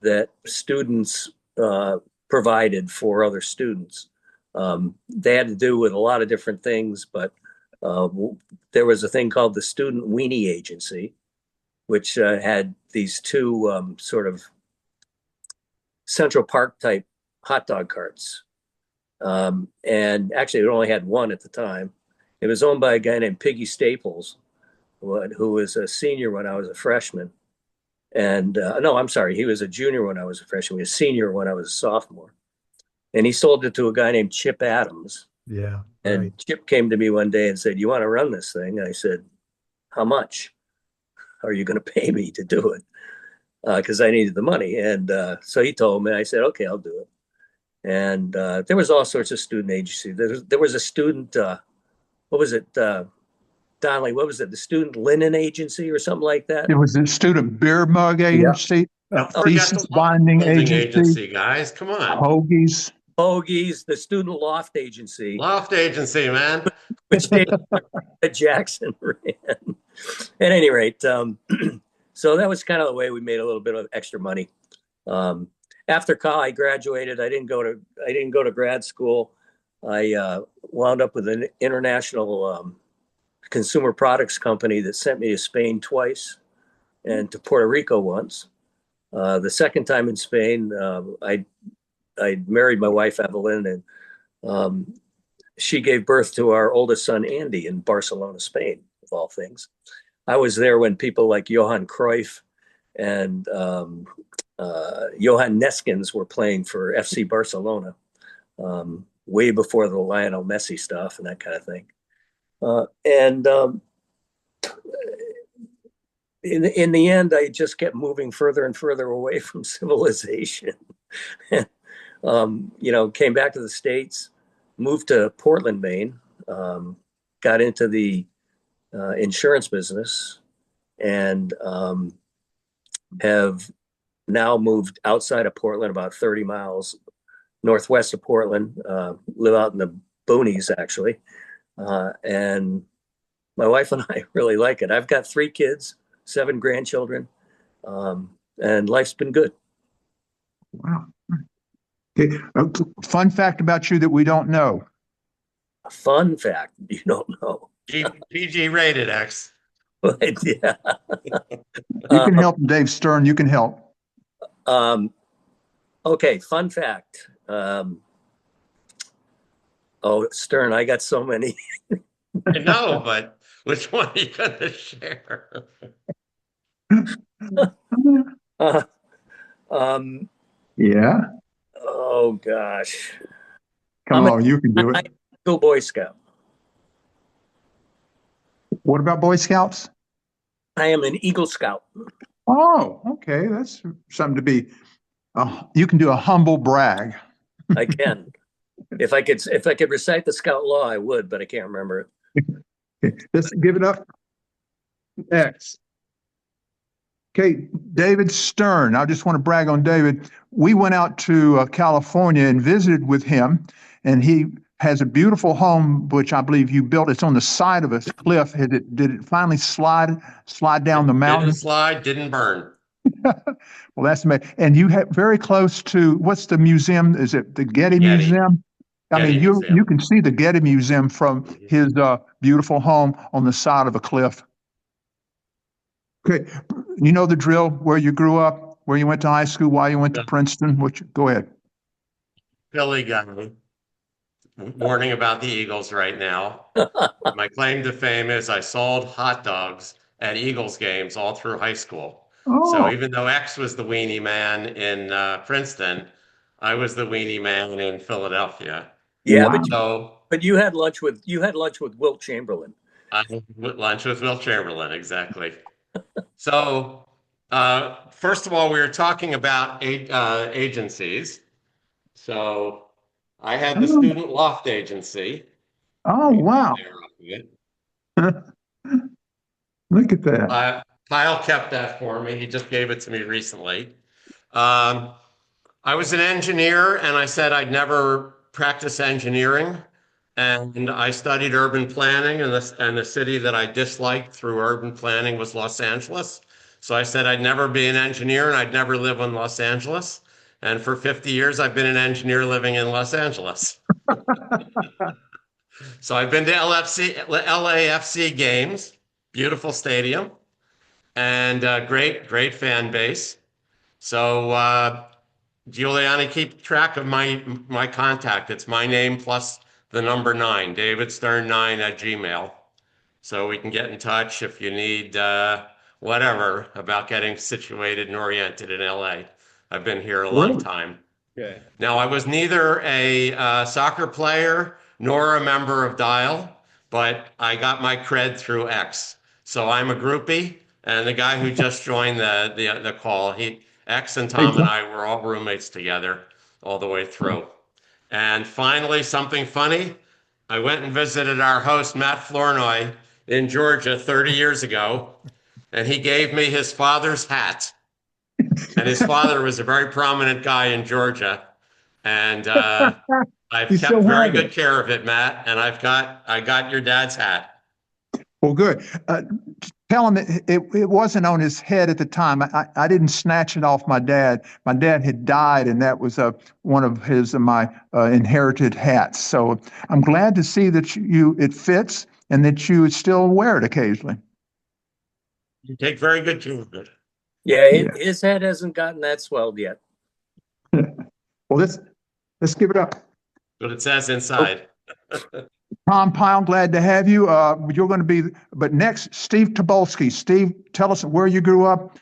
that students provided for other students. They had to do with a lot of different things, but there was a thing called the Student Weenie Agency, which had these 2 sort of Central Park type hot dog carts. And actually, it only had 1 at the time. It was owned by a guy named Piggy Staples, who was a senior when I was a freshman. And no, I'm sorry, he was a junior when I was a freshman. He was a senior when I was a sophomore. And he sold it to a guy named Chip Adams. Yeah. And right. Chip came to me one day and said, "You want to run this thing?" I said, "How much are you going to pay me to do it?" Because I needed the money. And so he told me. I said, "Okay, I'll do it." And there was all sorts of student agency. There was a student, what was it? Donley, what was it? The Student Linen Agency or something like that? It was a student beer mug agency, a Don't forget thesis the binding building agency, guys. Come on. hoagies. Hoagies, the Student Loft Agency, Loft agency, man. which David Jackson ran. At any rate, so that was kind of the way we made a little bit of extra money. After college, I graduated. I didn't go to grad school. I wound up with an international consumer products company that sent me to Spain twice and to Puerto Rico once. The second time in Spain, I married my wife Evelyn, and she gave birth to our oldest son Andy in Barcelona, Spain, of all things. I was there when people like Johan Cruyff and Johan Neskins were playing for FC Barcelona, way before the Lionel Messi stuff and that kind of thing. In the end, I just kept moving further and further away from civilization. Came back to the States, moved to Portland, Maine, got into the insurance business, and have now moved outside of Portland, about 30 miles northwest of Portland, live out in the boonies, actually. And my wife and I really like it. I've got 3 kids, 7 grandchildren, and life's been good. Wow. Okay. A fun fact about you that we don't know. A fun fact you don't know. PG rated X. But, yeah. You can help, Dave Stern. You can help. Okay, fun fact. Stern, I got so many. I know, but which one are you going to share? Yeah. Oh gosh. Come on, you can do it. Go Boy Scout. What about Boy Scouts? I am an Eagle Scout. Oh, okay. That's something to be. You can do a humble brag. I can. If I could recite the Scout law, I would, but I can't remember it. Okay, let's give it up. X. Okay, David Stern. I just want to brag on David. We went out to California and visited with him, and he has a beautiful home, which I believe you built. It's on the side of a cliff. Did it finally slide down the mountain? Didn't slide, didn't burn. Well, that's amazing. And you have very close to, what's the museum? Is it the Getty Museum? You can see the Getty Museum from his beautiful home on the side of a cliff. Okay, you know the drill, where you grew up, where you went to high school, why you went to Princeton. Go ahead. Philly guy. Warning about the Eagles right now. My claim to fame is I sold hot dogs at Eagles games all through high school. Oh. So even though X was the weenie man in Princeton, I was the weenie man in Philadelphia. Yeah, wow. but you had lunch with Wilt Chamberlain. I had lunch with Wilt Chamberlain, exactly. So first of all, we were talking about agencies. So I had the Student Loft Agency. Oh, wow. Look at that. Kyle kept that for me. He just gave it to me recently. I was an engineer, and I said I'd never practice engineering. And I studied urban planning, and the city that I disliked through urban planning was Los Angeles. So I said I'd never be an engineer, and I'd never live in Los Angeles. And for 50 years, I've been an engineer living in Los Angeles. So I've been to LAFC games, beautiful stadium, and great fan base. So Giuliano, keep track of my contact. It's my name plus the number 9, davidstern9@gmail. So we can get in touch if you need whatever about getting situated and oriented in LA. I've been here a long time. Okay. Now, I was neither a soccer player nor a member of Dial, but I got my cred through X. So I'm a groupie, and the guy who just joined the call, X and Tom and I were all roommates together all the way through. And finally, something funny, I went and visited our host, Matt Flournoy, in Georgia 30 years ago, and he gave me his father's hat. And his father was a very prominent guy in Georgia. And I've You kept still very have good it. care of it, Matt. And I got your dad's hat. Well, good. Tell him it wasn't on his head at the time. I didn't snatch it off my dad. My dad had died, and that was one of my inherited hats. So I'm glad to see that it fits and that you still wear it occasionally. You take very good care of it. Yeah, Yeah. his head hasn't gotten that swelled yet. Well, let's give it up. What it says inside. Tom Pyle, glad to have you. You're going to be, but next, Steve Tobolsky. Steve, tell us where you grew up,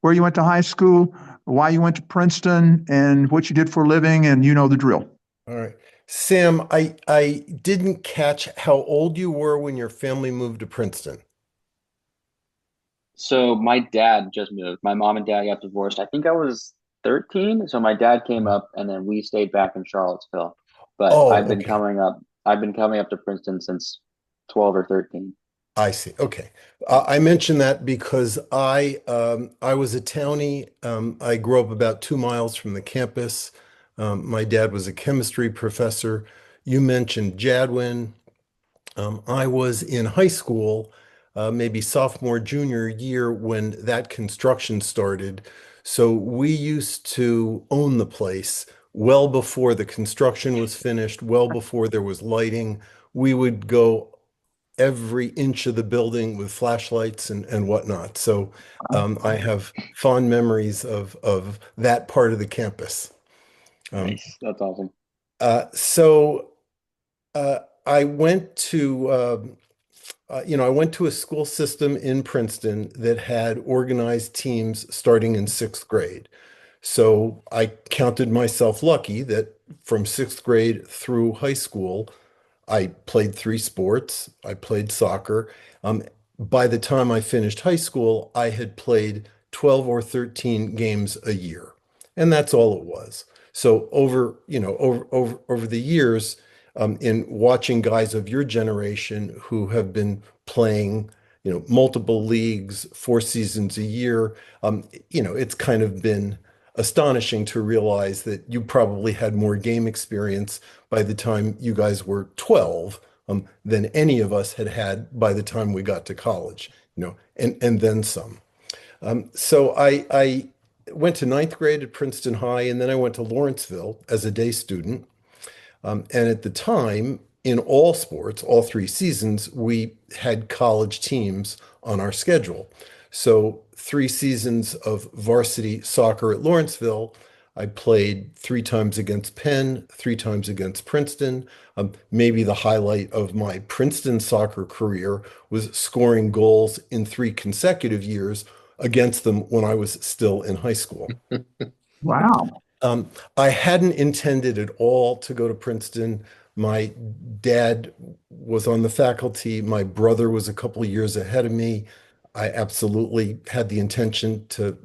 where you went to high school, why you went to Princeton, and what you did for a living, and you know the drill. All right. Sam, I didn't catch how old you were when your family moved to Princeton. So my dad just moved. My mom and dad got divorced. I think I was 13. So my dad came up, and then we stayed back in Charlottesville. But Oh, I've been okay. coming up. I've been coming up to Princeton since 12 or 13. I see. Okay. I mentioned that because I was a townie. I grew up about 2 miles from the campus. My dad was a chemistry professor. You mentioned Jadwin. I was in high school, maybe sophomore, junior year when that construction started. So we used to own the place well before the construction was finished, well before there was lighting. We would go every inch of the building with flashlights and whatnot. So I have fond memories of that part of the campus. Nice. That's awesome. So I went to I went to a school system in Princeton that had organized teams starting in sixth grade. So I counted myself lucky that from sixth grade through high school, I played 3 sports. I played soccer. By the time I finished high school, I had played 12 or 13 games a year. And that's all it was. So over the years, in watching guys of your generation who have been playing, multiple leagues, 4 seasons a year, it's kind of been astonishing to realize that you probably had more game experience by the time you guys were 12 than any of us had by the time we got to college, and then some. So I went to ninth grade at Princeton High, and then I went to Lawrenceville as a day student. And at the time, in all sports, all 3 seasons, we had college teams on our schedule. So 3 seasons of varsity soccer at Lawrenceville, I played 3 times against Penn, 3 times against Princeton. Maybe the highlight of my Princeton soccer career was scoring goals in 3 consecutive years against them when I was still in high school. Wow. I hadn't intended at all to go to Princeton. My dad was on the faculty. My brother was a couple of years ahead of me. I absolutely had the intention to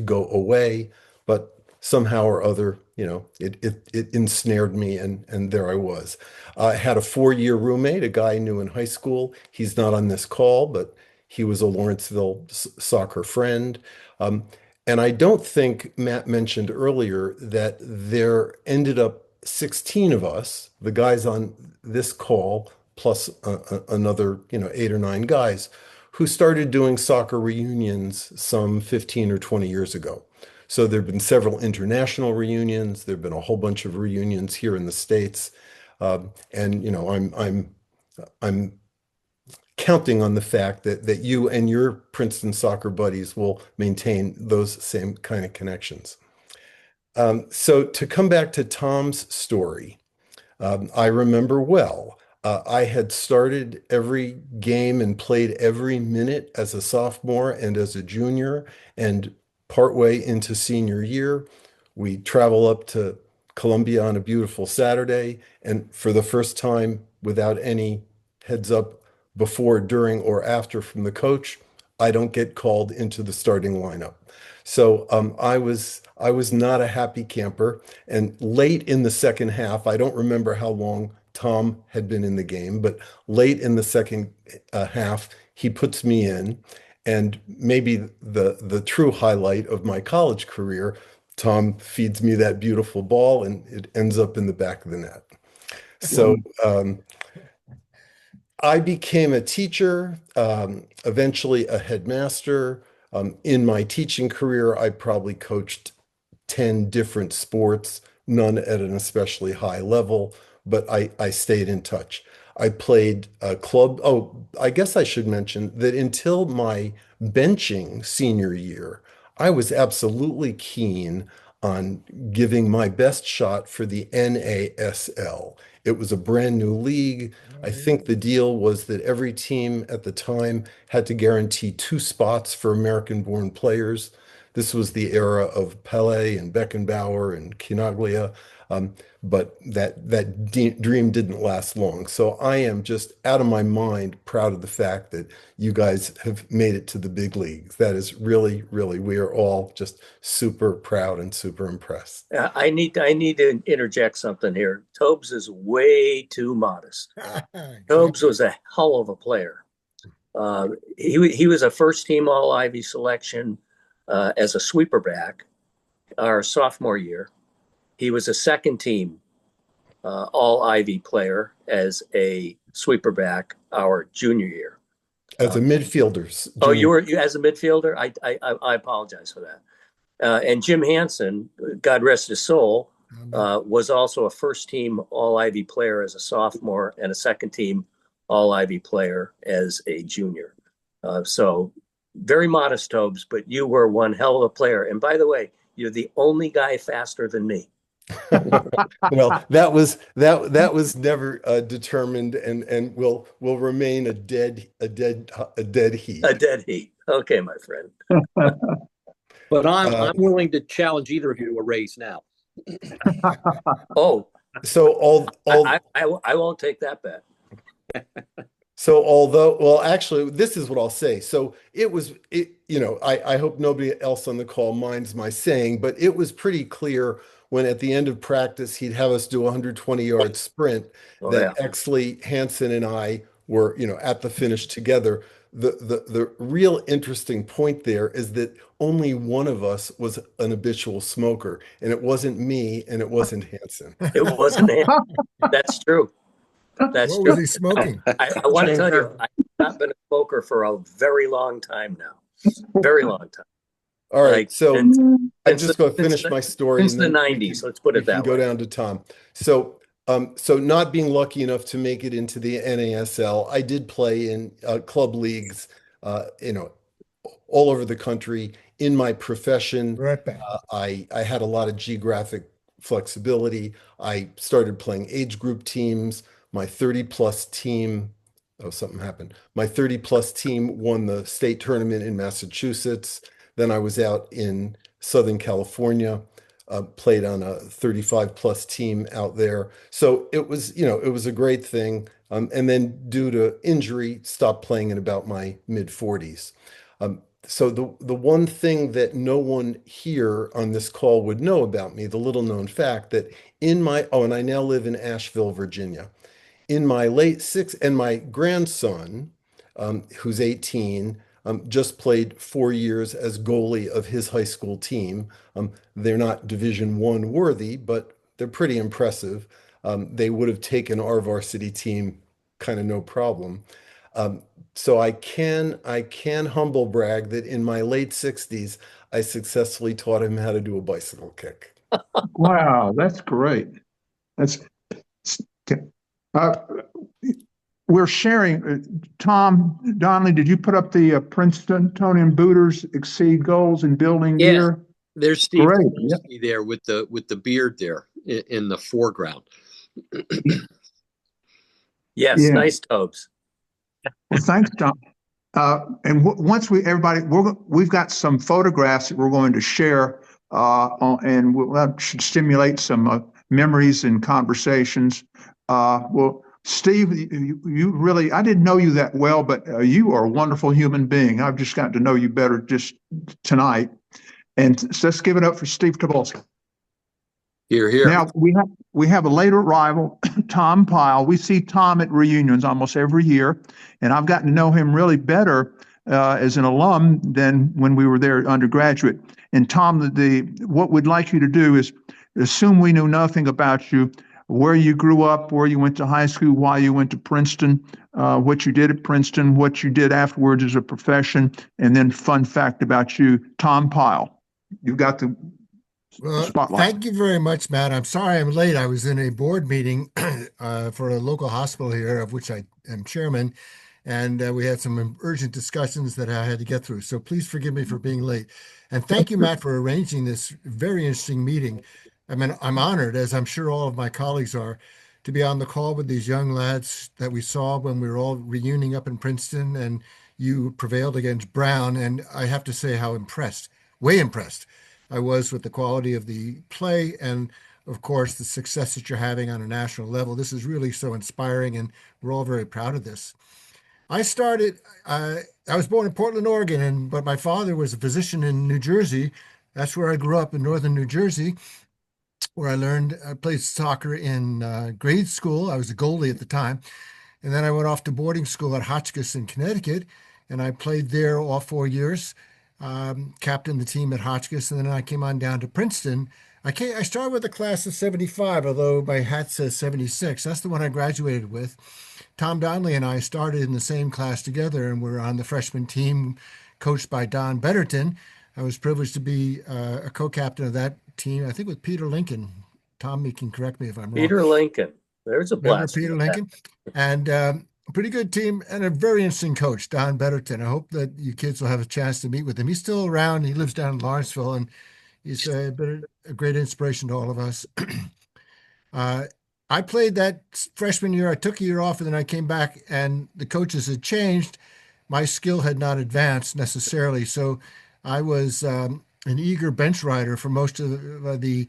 go away, but somehow or other, it ensnared me, and there I was. I had a 4-year roommate, a guy I knew in high school. He's not on this call, but he was a Lawrenceville soccer friend. And I don't think Matt mentioned earlier that there ended up 16 of us, the guys on this call, plus another, 8 or 9 guys, who started doing soccer reunions some 15 or 20 years ago. So there have been several international reunions. There have been a whole bunch of reunions here in the States. And I'm counting on the fact that you and your Princeton soccer buddies will maintain those same kind of connections. So to come back to Tom's story, I remember well, I had started every game and played every minute as a sophomore and as a junior, and partway into senior year, we travel up to Columbia on a beautiful Saturday, and for the first time, without any heads up before, during, or after from the coach, I don't get called into the starting lineup. So I was not a happy camper. And late in the second half, I don't remember how long Tom had been in the game, but late in the second half, he puts me in. And maybe the true highlight of my college career, Tom feeds me that beautiful ball and it ends up in the back of the net. So I became a teacher, eventually a headmaster. In my teaching career, I probably coached 10 different sports, none at an especially high level, but I stayed in touch. I played a club. Oh, I guess I should mention that until my benching senior year, I was absolutely keen on giving my best shot for the NASL. It was a brand new league. I think the deal was that every team at the time had to guarantee 2 spots for American-born players. This was the era of Pele and Beckenbauer and Quinaglia, but that dream didn't last long. So I am just out of my mind proud of the fact that you guys have made it to the big leagues. That is really, really, we are all just super proud and super impressed. I need to interject something here. Tobes is way too modest. Tobes was a hell of a player. He was a first team All Ivy selection as a sweeper back our sophomore year. He was a second team All Ivy player as a sweeper back our junior year. As a midfielder. Oh, you as a midfielder? I apologize for that. And Jim Hansen, God rest his soul, was also a first team All Ivy player as a sophomore and a second team All Ivy player as a junior. So very modest, Tobes, but you were one hell of a player. And by the way, you're the only guy faster than me. Well, that was never determined and will remain a dead heat. A dead heat. Okay, my friend. But I'm willing to challenge either of you to a race now. Oh, so I won't take that bet. So well, actually, this is what I'll say. So I hope nobody else on the call minds my saying, but it was pretty clear when at the end of practice, he'd have us do a 120-yard sprint that Exley, Hansen, and I were, at the finish together. The real interesting point there is that only one of us was an habitual smoker, and it wasn't me, and it wasn't Hansen. It wasn't him. That's true. That's What true. was he smoking? I want to tell you, I've not been a smoker for a very long time now. Very long time. All right, so I'm just going to finish my story. Since the 90s, let's put it that way. Go down to Tom. So not being lucky enough to make it into the NASL, I did play in club leagues, all over the country. In my profession, I had a lot of geographic flexibility. I started playing age group teams. My 30-plus team, something happened. My 30-plus team won the state tournament in Massachusetts. Then I was out in Southern California, played on a 35-plus team out there. So it was a great thing. And then due to injury, stopped playing in about my mid-40s. So the one thing that no one here on this call would know about me, the little known fact that and I now live in Asheville, Virginia. In my and my grandson, who's 18, just played 4 years as goalie of his high school team. They're not Division I worthy, but they're pretty impressive. They would have taken our varsity team kind of no problem. So I can humble brag that in my late 60s, I successfully taught him how to do a bicycle kick. Wow, that's great. We're sharing. Tom, Donley, did you put up the Princetonian Booters exceed goals in building gear? There's Steve there with the beard there in the foreground. Yes, nice Tobes. Well, thanks, Tom. And once we've got some photographs that we're going to share, and that should stimulate some memories and conversations. Well, Steve, you really, I didn't know you that well, but you are a wonderful human being. I've just gotten to know you better just tonight. And so let's give it up for Steve Tobolski. Here, here. Now we have a later rival, Tom Pyle. We see Tom at reunions almost every year, and I've gotten to know him really better as an alum than when we were there undergraduate. And Tom, what we'd like you to do is assume we knew nothing about you, where you grew up, where you went to high school, why you went to Princeton, what you did at Princeton, what you did afterwards as a profession, and then fun fact about you, Tom Pyle. You've got the spotlight. Thank you very much, Matt. I'm sorry I'm late. I was in a board meeting for a local hospital here, of which I am chairman, and we had some urgent discussions that I had to get through. So please forgive me for being late. And thank you, Matt, for arranging this very interesting meeting. I mean, I'm honored, as I'm sure all of my colleagues are, to be on the call with these young lads that we saw when we were all reuniting up in Princeton, and you prevailed against Brown. And I have to say how impressed, way impressed I was with the quality of the play and, of course, the success that you're having on a national level. This is really so inspiring, and we're all very proud of this. I was born in Portland, Oregon, but my father was a physician in New Jersey. That's where I grew up, in northern New Jersey, where I played soccer in grade school. I was a goalie at the time. And then I went off to boarding school at Hotchkiss in Connecticut, and I played there all 4 years, captained the team at Hotchkiss, and then I came on down to Princeton. I started with a class of 75, although my hat says 76. That's the one I graduated with. Tom Donley and I started in the same class together, and we're on the freshman team coached by Don Betterton. I was privileged to be a co-captain of that team, I think with Peter Lincoln. Tom, you can correct me if I'm wrong. Peter Lincoln. There's a blast. Peter Lincoln. And a pretty good team and a very interesting coach, Don Betterton. I hope that you kids will have a chance to meet with him. He's still around. He lives down in Lawrenceville, and he's been a great inspiration to all of us. I played that freshman year. I took a year off, and then I came back, and the coaches had changed. My skill had not advanced necessarily, so I was an eager bench rider for most of the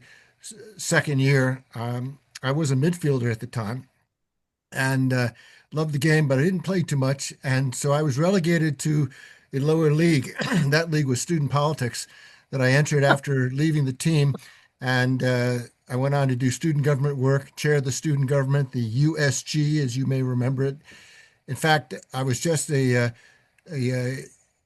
second year. I was a midfielder at the time and loved the game, but I didn't play too much. And so I was relegated to a lower league. That league was student politics that I entered after leaving the team. And I went on to do student government work, chaired the student government, the USG, as you may remember it. In fact, I was just a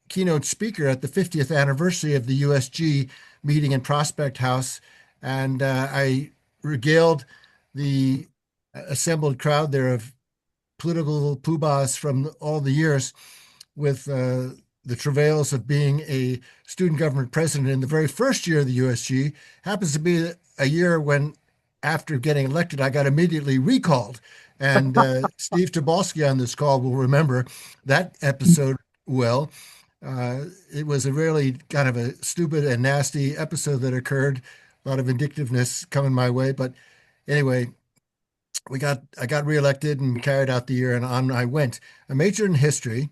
keynote speaker at the 50th anniversary of the USG meeting in Prospect House. And I regaled the assembled crowd there of political poobahs from all the years with the travails of being a student government president in the very first year of the USG. Happens to be a year when, after getting elected, I got immediately recalled. And Steve Tobolsky on this call will remember that episode well. It was a really kind of a stupid and nasty episode that occurred. A lot of vindictiveness coming my way. But anyway, I got reelected and carried out the year, and on I went. I majored in history,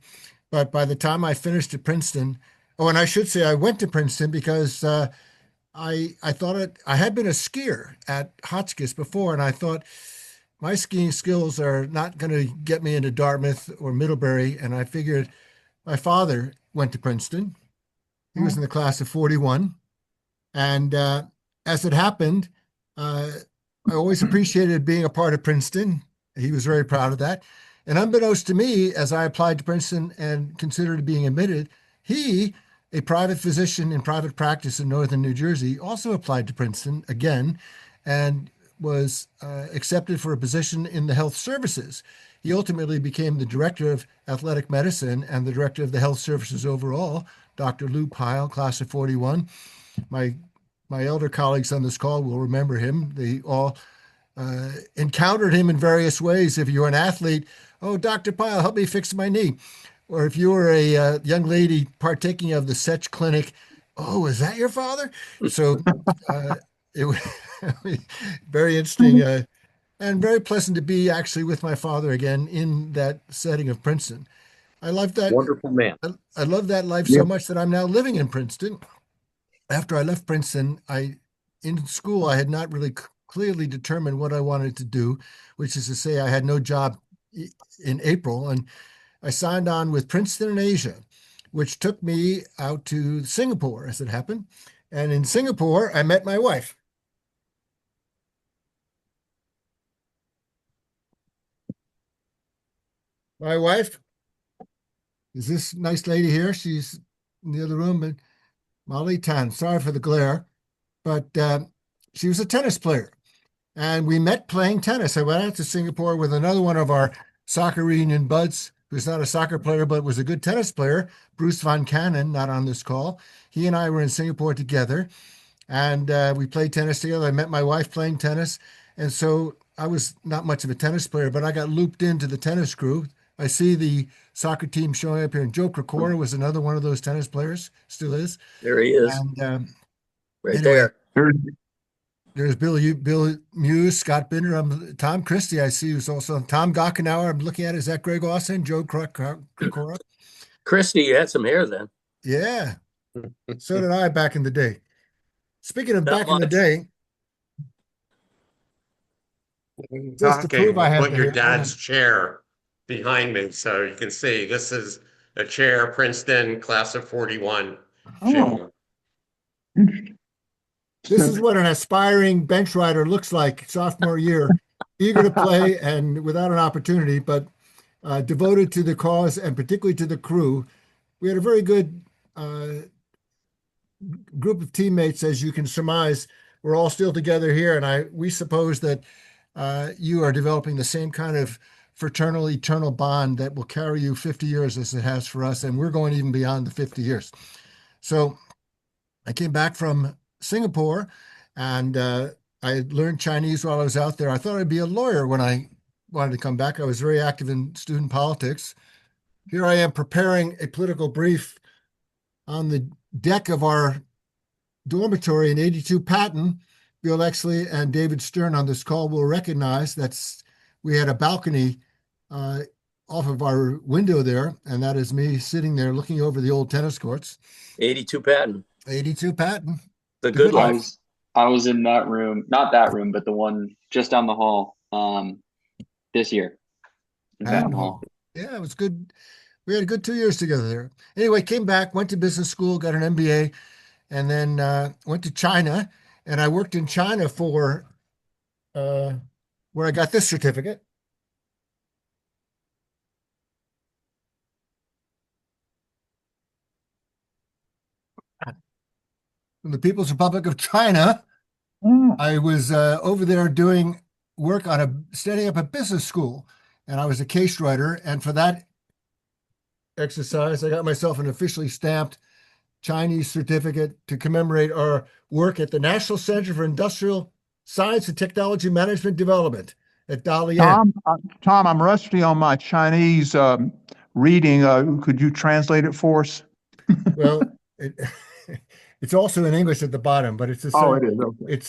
but by the time I finished at Princeton, and I should say I went to Princeton because I thought I had been a skier at Hotchkiss before, and I thought my skiing skills are not going to get me into Dartmouth or Middlebury, and I figured my father went to Princeton. He was in the class of 41, and as it happened, I always appreciated being a part of Princeton. He was very proud of that. And unbeknownst to me, as I applied to Princeton and considered being admitted, he, a private physician in private practice in northern New Jersey, also applied to Princeton again and was accepted for a position in the health services. He ultimately became the director of athletic medicine and the director of the health services overall, Dr. Lou Pyle, class of 41. My elder colleagues on this call will remember him. They all encountered him in various ways. If you were an athlete, oh, Dr. Pyle, help me fix my knee. Or if you were a young lady partaking of the Setch Clinic, oh, is that your father? So it was very interesting and very pleasant to be actually with my father again in that setting of Princeton. I love that. Wonderful man. I love that life so much that I'm now living in Princeton. After I left Princeton, in school, I had not really clearly determined what I wanted to do, which is to say I had no job in April. And I signed on with Princeton in Asia, which took me out to Singapore, as it happened. And in Singapore, I met my wife. My wife is this nice lady here. She's in the other room, but Molly Tan. Sorry for the glare, but she was a tennis player. And we met playing tennis. I went out to Singapore with another one of our soccer reunion buds, who's not a soccer player, but was a good tennis player, Bruce Von Cannon, not on this call. He and I were in Singapore together, and we played tennis together. I met my wife playing tennis. And so I was not much of a tennis player, but I got looped into the tennis crew. I see the soccer team showing up here, and Joe Krikora was another one of those tennis players, still is. There he is. And right anyway, there. there's Bill Muse, Scott Binder, Tom Christie, I see, who's also Tom Gockenauer. I'm looking at, is that Greg Austin, Joe Krikora? Christy, you had some hair then. Yeah, so did I back in the day. Speaking of Not back in the much. day, just to prove I have Put the your hair, dad's chair behind me so you can see. This is a chair, Princeton class of 41. Oh, interesting. this is what an aspiring bench rider looks like sophomore year, eager to play and without an opportunity, but devoted to the cause and particularly to the crew. We had a very good group of teammates, as you can surmise. We're all still together here, and we suppose that you are developing the same kind of fraternal, eternal bond that will carry you 50 years as it has for us, and we're going even beyond the 50 years. So I came back from Singapore, and I learned Chinese while I was out there. I thought I'd be a lawyer when I wanted to come back. I was very active in student politics. Here I am preparing a political brief on the deck of our dormitory in 82 Patton. Bill Exley and David Stern on this call will recognize that we had a balcony off of our window there, and that is me sitting there looking over the old tennis courts. 82 Patton. 82 Patton. The good life. I was in that room, not that room, but the one just down the hall this year in Patton Hall. Yeah, it was good. We had a good 2 years together there. Anyway, came back, went to business school, got an MBA, and then went to China. And I worked in China for where I got this certificate. From the People's Republic of China. I was over there doing work on setting up a business school, and I was a case writer. And for that exercise, I got myself an officially stamped Chinese certificate to commemorate our work at the National Center for Industrial Science and Technology Management Development at Dalian. Tom, I'm rusty on my Chinese reading. Could you translate it for us? Well, it's also in English at the bottom, but it's a it is. Okay.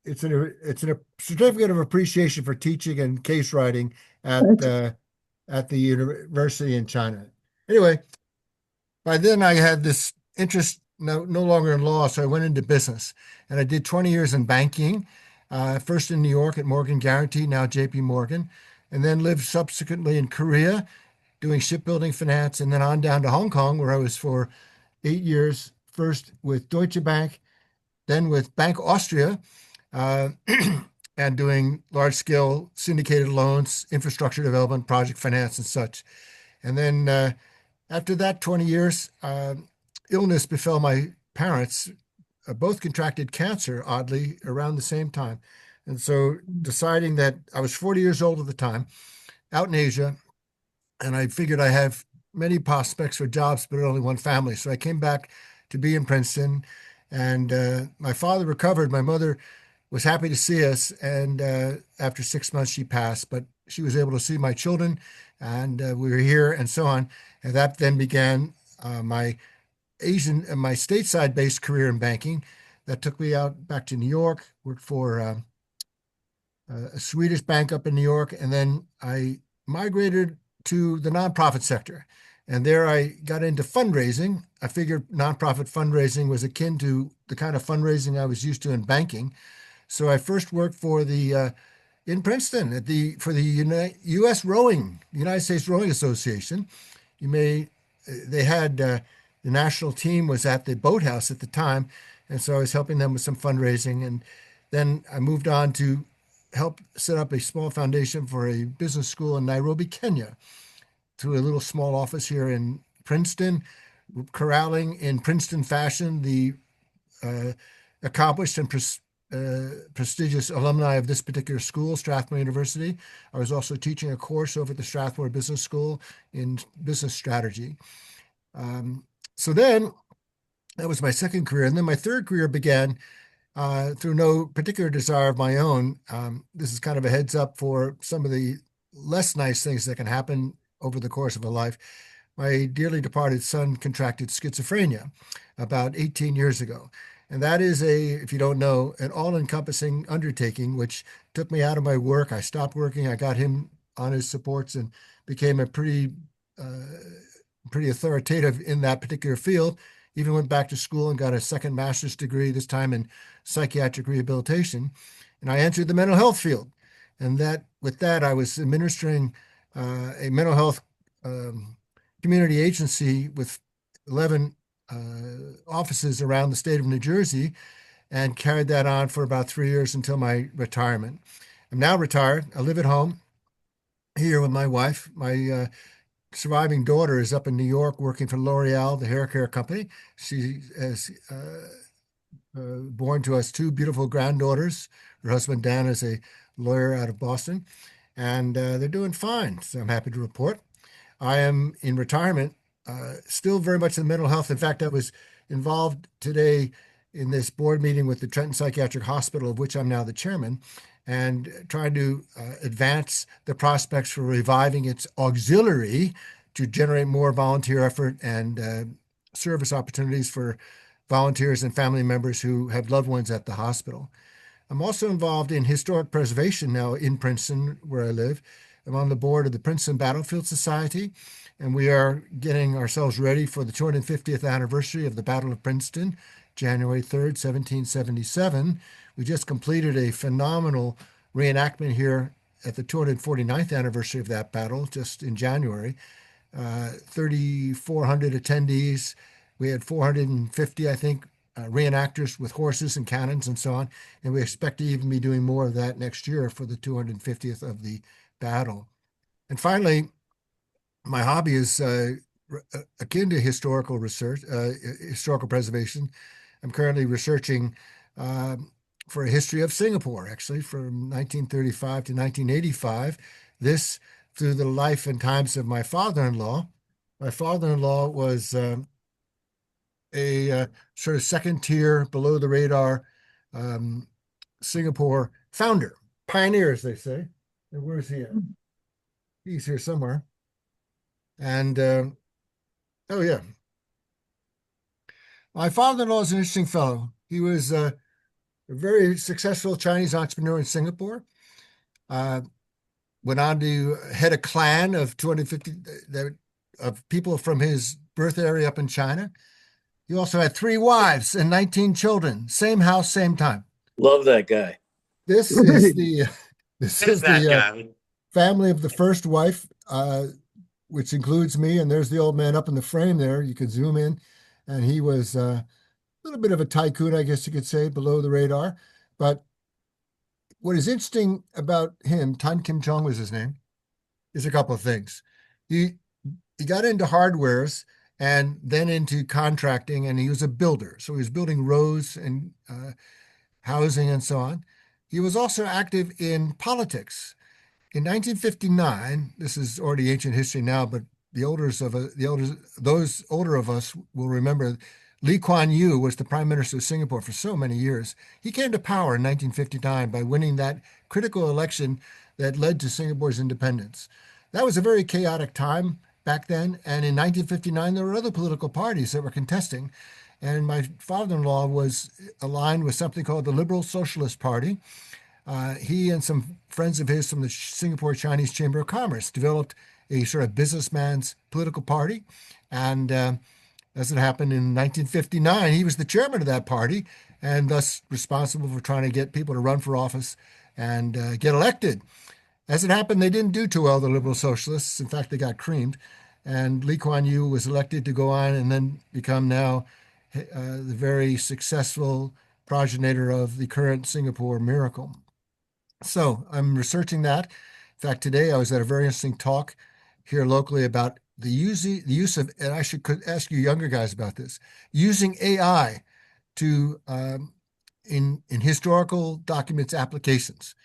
it's a certificate of appreciation for teaching and case writing at the university in China. Anyway, by then I had this interest no longer in law, so I went into business, and I did 20 years in banking, first in New York at Morgan Guaranty, now JP Morgan, and then lived subsequently in Korea doing shipbuilding finance, and then on down to Hong Kong, where I was for 8 years, first with Deutsche Bank, then with Bank Austria, and doing large-scale syndicated loans, infrastructure development, project finance, and such. And then after that 20 years, illness befell my parents. Both contracted cancer, oddly, around the same time. And so deciding that I was 40 years old at the time, out in Asia, and I figured I have many prospects for jobs, but only one family. So I came back to be in Princeton, and my father recovered. My mother was happy to see us, and after 6 months she passed, but she was able to see my children, and we were here and so on. And that then began my stateside-based career in banking. That took me out back to New York, worked for a Swedish bank up in New York, and then I migrated to the nonprofit sector. And there I got into fundraising. I figured nonprofit fundraising was akin to the kind of fundraising I was used to in banking. So I first worked for in Princeton for the U.S. Rowing, United States Rowing Association. They had the national team was at the boathouse at the time, and so I was helping them with some fundraising. And then I moved on to help set up a small foundation for a business school in Nairobi, Kenya. to a little small office here in Princeton, corralling in Princeton fashion the accomplished and prestigious alumni of this particular school, Strathmore University. I was also teaching a course over at the Strathmore Business School in business strategy. So then that was my second career. And then my third career began through no particular desire of my own. This is kind of a heads up for some of the less nice things that can happen over the course of a life. My dearly departed son contracted schizophrenia about 18 years ago. And that is if you don't know, an all-encompassing undertaking, which took me out of my work. I stopped working. I got him on his supports and became a pretty authoritative in that particular field. Even went back to school and got a second master's degree, this time in psychiatric rehabilitation. And I entered the mental health field. And with that, I was administering a mental health community agency with 11 offices around the state of New Jersey, and carried that on for about 3 years until my retirement. I'm now retired. I live at home here with my wife. My surviving daughter is up in New York working for L'Oreal, the hair care company. She has born to us 2 beautiful granddaughters. Her husband, Dan, is a lawyer out of Boston, and they're doing fine. So I'm happy to report. I am in retirement, still very much in mental health. In fact, I was involved today in this board meeting with the Trenton Psychiatric Hospital, of which I'm now the chairman, and trying to advance the prospects for reviving its auxiliary to generate more volunteer effort and service opportunities for volunteers and family members who have loved ones at the hospital. I'm also involved in historic preservation now in Princeton, where I live. I'm on the board of the Princeton Battlefield Society, and we are getting ourselves ready for the 250th anniversary of the Battle of Princeton, January 3rd, 1777. We just completed a phenomenal reenactment here at the 249th anniversary of that battle, just in January. 3,400 attendees. We had 450, I think, reenactors with horses and cannons and so on. And we expect to even be doing more of that next year for the 250th of the battle. And finally, my hobby is akin to historical research, historical preservation. I'm currently researching for a history of Singapore, actually, from 1935 to 1985. This through the life and times of my father-in-law. My father-in-law was a sort of second tier, below the radar Singapore founder, pioneer, as they say. And where's he at? He's here somewhere. And oh yeah, my father-in-law is an interesting fellow. He was a very successful Chinese entrepreneur in Singapore. Went on to head a clan of 250 of people from his birth area up in China. He also had 3 wives and 19 children. Same house, same time. Love that guy. This is the family of the first wife, which includes me. And there's the old man up in the frame there. You could zoom in. And he was a little bit of a tycoon, I guess you could say, below the radar. But what is interesting about him, Tan Kim Chong was his name, is a couple of things. He got into hardwares and then into contracting, and he was a builder. So he was building roads and housing and so on. He was also active in politics. In 1959, this is already ancient history now, but those older of us will remember Lee Kuan Yew was the Prime Minister of Singapore for so many years. He came to power in 1959 by winning that critical election that led to Singapore's independence. That was a very chaotic time back then, and in 1959 there were other political parties that were contesting, and my father-in-law was aligned with something called the Liberal Socialist Party. He and some friends of his from the Singapore Chinese Chamber of Commerce developed a sort of businessman's political party, and as it happened in 1959, he was the chairman of that party and thus responsible for trying to get people to run for office and get elected. As it happened, they didn't do too well, the Liberal Socialists. In fact, they got creamed. And Lee Kuan Yew was elected to go on and then become now the very successful progenitor of the current Singapore miracle. So I'm researching that. In fact, today I was at a very interesting talk here locally about the use of, and I could ask you younger guys about this, using AI to in historical documents applications.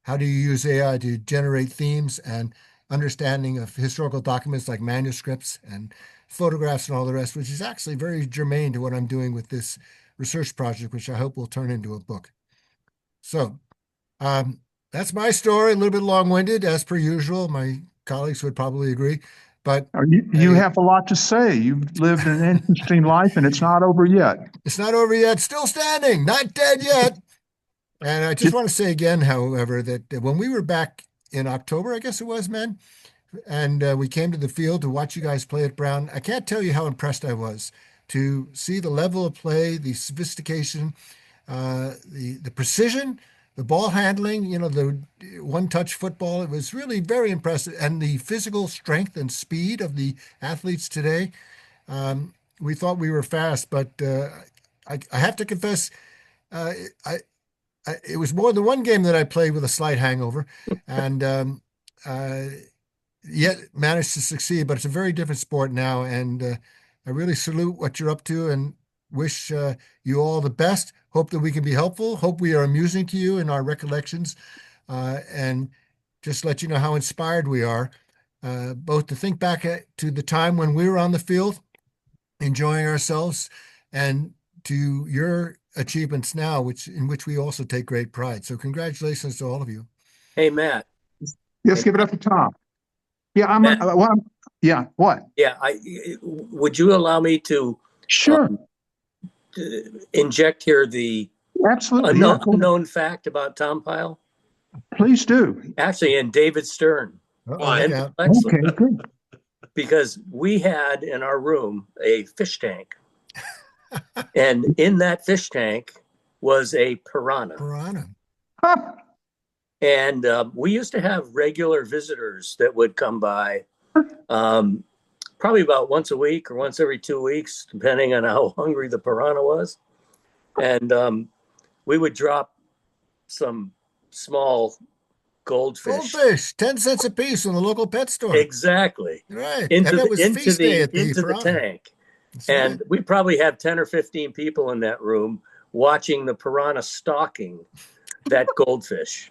How do you use AI to generate themes and understanding of historical documents like manuscripts and photographs and all the rest, which is actually very germane to what I'm doing with this research project, which I hope will turn into a book. So that's my story, a little bit long-winded, as per usual. My colleagues would probably agree. But you have a lot to say. You've lived an interesting life, and it's not over yet. It's not over yet. Still standing, not dead yet. And I just want to say again, however, that when we were back in October, I guess it was, man, and we came to the field to watch you guys play at Brown, I can't tell you how impressed I was to see the level of play, the sophistication, the precision, the ball handling, the one-touch football. It was really very impressive. And the physical strength and speed of the athletes today. We thought we were fast, but I have to confess, it was more than one game that I played with a slight hangover, and yet managed to succeed. But it's a very different sport now, and I really salute what you're up to and wish you all the best. Hope that we can be helpful. Hope we are amusing to you in our recollections, and just let you know how inspired we are, both to think back to the time when we were on the field, enjoying ourselves, and to your achievements now, in which we also take great pride. So congratulations to all of you. Hey, Matt. Yes, give it up to Tom. Yeah, yeah, what? Yeah, would you allow me to Sure. Inject here the absolutely unknown fact about Tom Pyle? Please do. Actually, and David Stern. Okay, good. Because we had in our room a fish tank. And in that fish tank was a piranha. Huh. And we used to have regular visitors that would come by probably about once a week or once every 2 weeks, depending on how hungry the piranha was. And we would drop some small goldfish. 10 cents a piece in the local pet store. Exactly. Right. Into feast day at the tank. That's and right. We probably had 10 or 15 people in that room watching the piranha stalking that goldfish.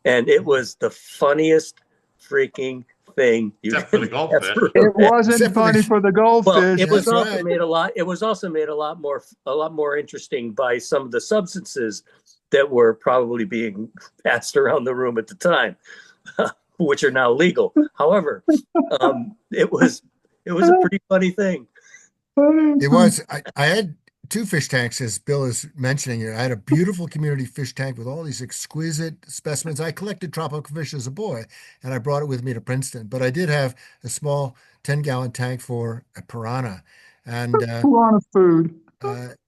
And it was the funniest freaking thing except for the goldfish. It wasn't funny for the goldfish. Well, it was also made a lot. It was also made a lot more interesting by some of the substances that were probably being passed around the room at the time, which are now legal. However, it was a pretty funny thing. It was. I had 2 fish tanks, as Bill is mentioning here. I had a beautiful community fish tank with all these exquisite specimens. I collected tropical fish as a boy, and I brought it with me to Princeton. But I did have a small 10-gallon tank for a piranha. And piranha food.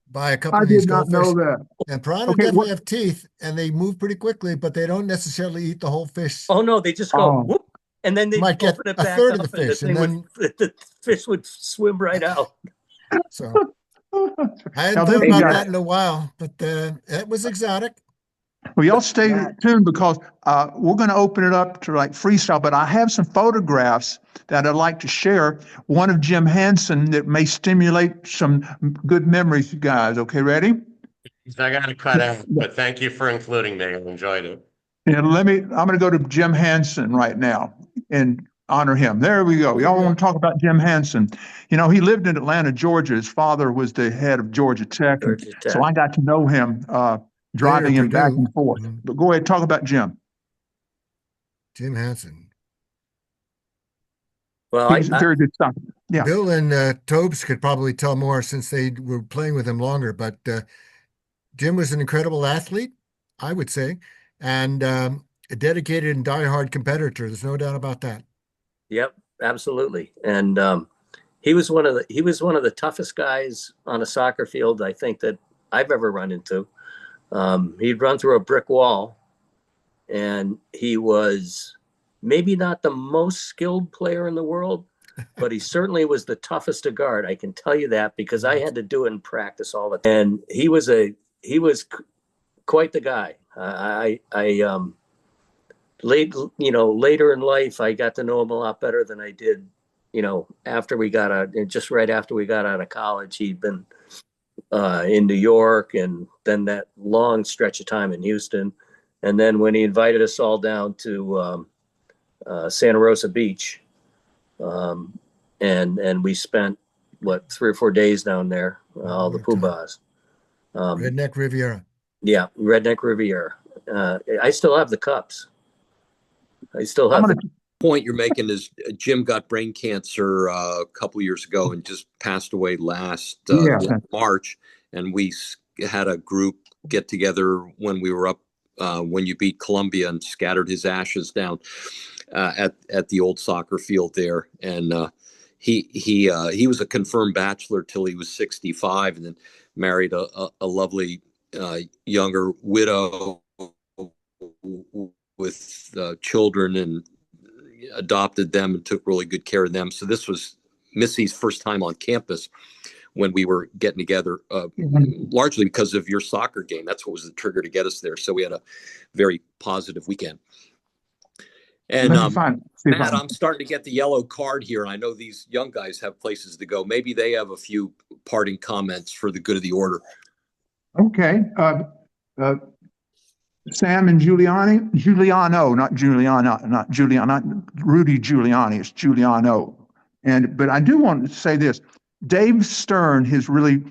By a couple of these goldfish. I did not know that. And piranha definitely have teeth, and they move pretty quickly, but they don't necessarily eat the whole fish. Oh, no, they just go, whoop, and then they might get a third of the fish, and then the fish would swim right out. So I hadn't thought about that in a while, but it was exotic. Well, y'all stay tuned because we're going to open it up to like freestyle, but I have some photographs that I'd like to share. One of Jim Hansen that may stimulate some good memories, you guys. Okay, ready? I got to cut out, but thank you for including me. I enjoyed it. And I'm going to go to Jim Hansen right now and honor him. There we go. Y'all want to talk about Jim Hansen. He lived in Atlanta, Georgia. His father was the head of Georgia Tech. So I got to know him driving him back and forth. But go ahead, talk about Jim. Jim Hansen. Well, he's very good stuff. Yeah. Bill and Tobes could probably tell more since they were playing with him longer, but Jim was an incredible athlete, I would say, and a dedicated and diehard competitor. There's no doubt about that. Yep, absolutely. And he was one of the toughest guys on a soccer field, I think, that I've ever run into. He'd run through a brick wall, and he was maybe not the most skilled player in the world, but he certainly was the toughest to guard. I can tell you that because I had to do it in practice all the time. And he was quite the guy. later in life, I got to know him a lot better than I did, just right after we got out of college. He'd been in New York, and then that long stretch of time in Houston. And then when he invited us all down to Santa Rosa Beach, and we spent 3 or 4 days down there, all the Poobahs. Redneck Riviera. Yeah, Redneck Riviera. I still have the cups. I still have. The point you're making is Jim got brain cancer a couple years ago and just passed away last March. And we had a group get together when we were up when you beat Columbia and scattered his ashes down at the old soccer field there. And he was a confirmed bachelor till he was 65, and then married a lovely younger widow with children, and adopted them and took really good care of them. So this was Missy's first time on campus when we were getting together, largely because of your soccer game. That's what was the trigger to get us there. So we had a very positive weekend. And Matt, I'm starting to get the yellow card here, and I know these young guys have places to go. Maybe they have a few parting comments for the good of the order. Okay. Sam and Giuliano, not Rudy Giuliani, it's Giuliano. But I do want to say this. Dave Stern has really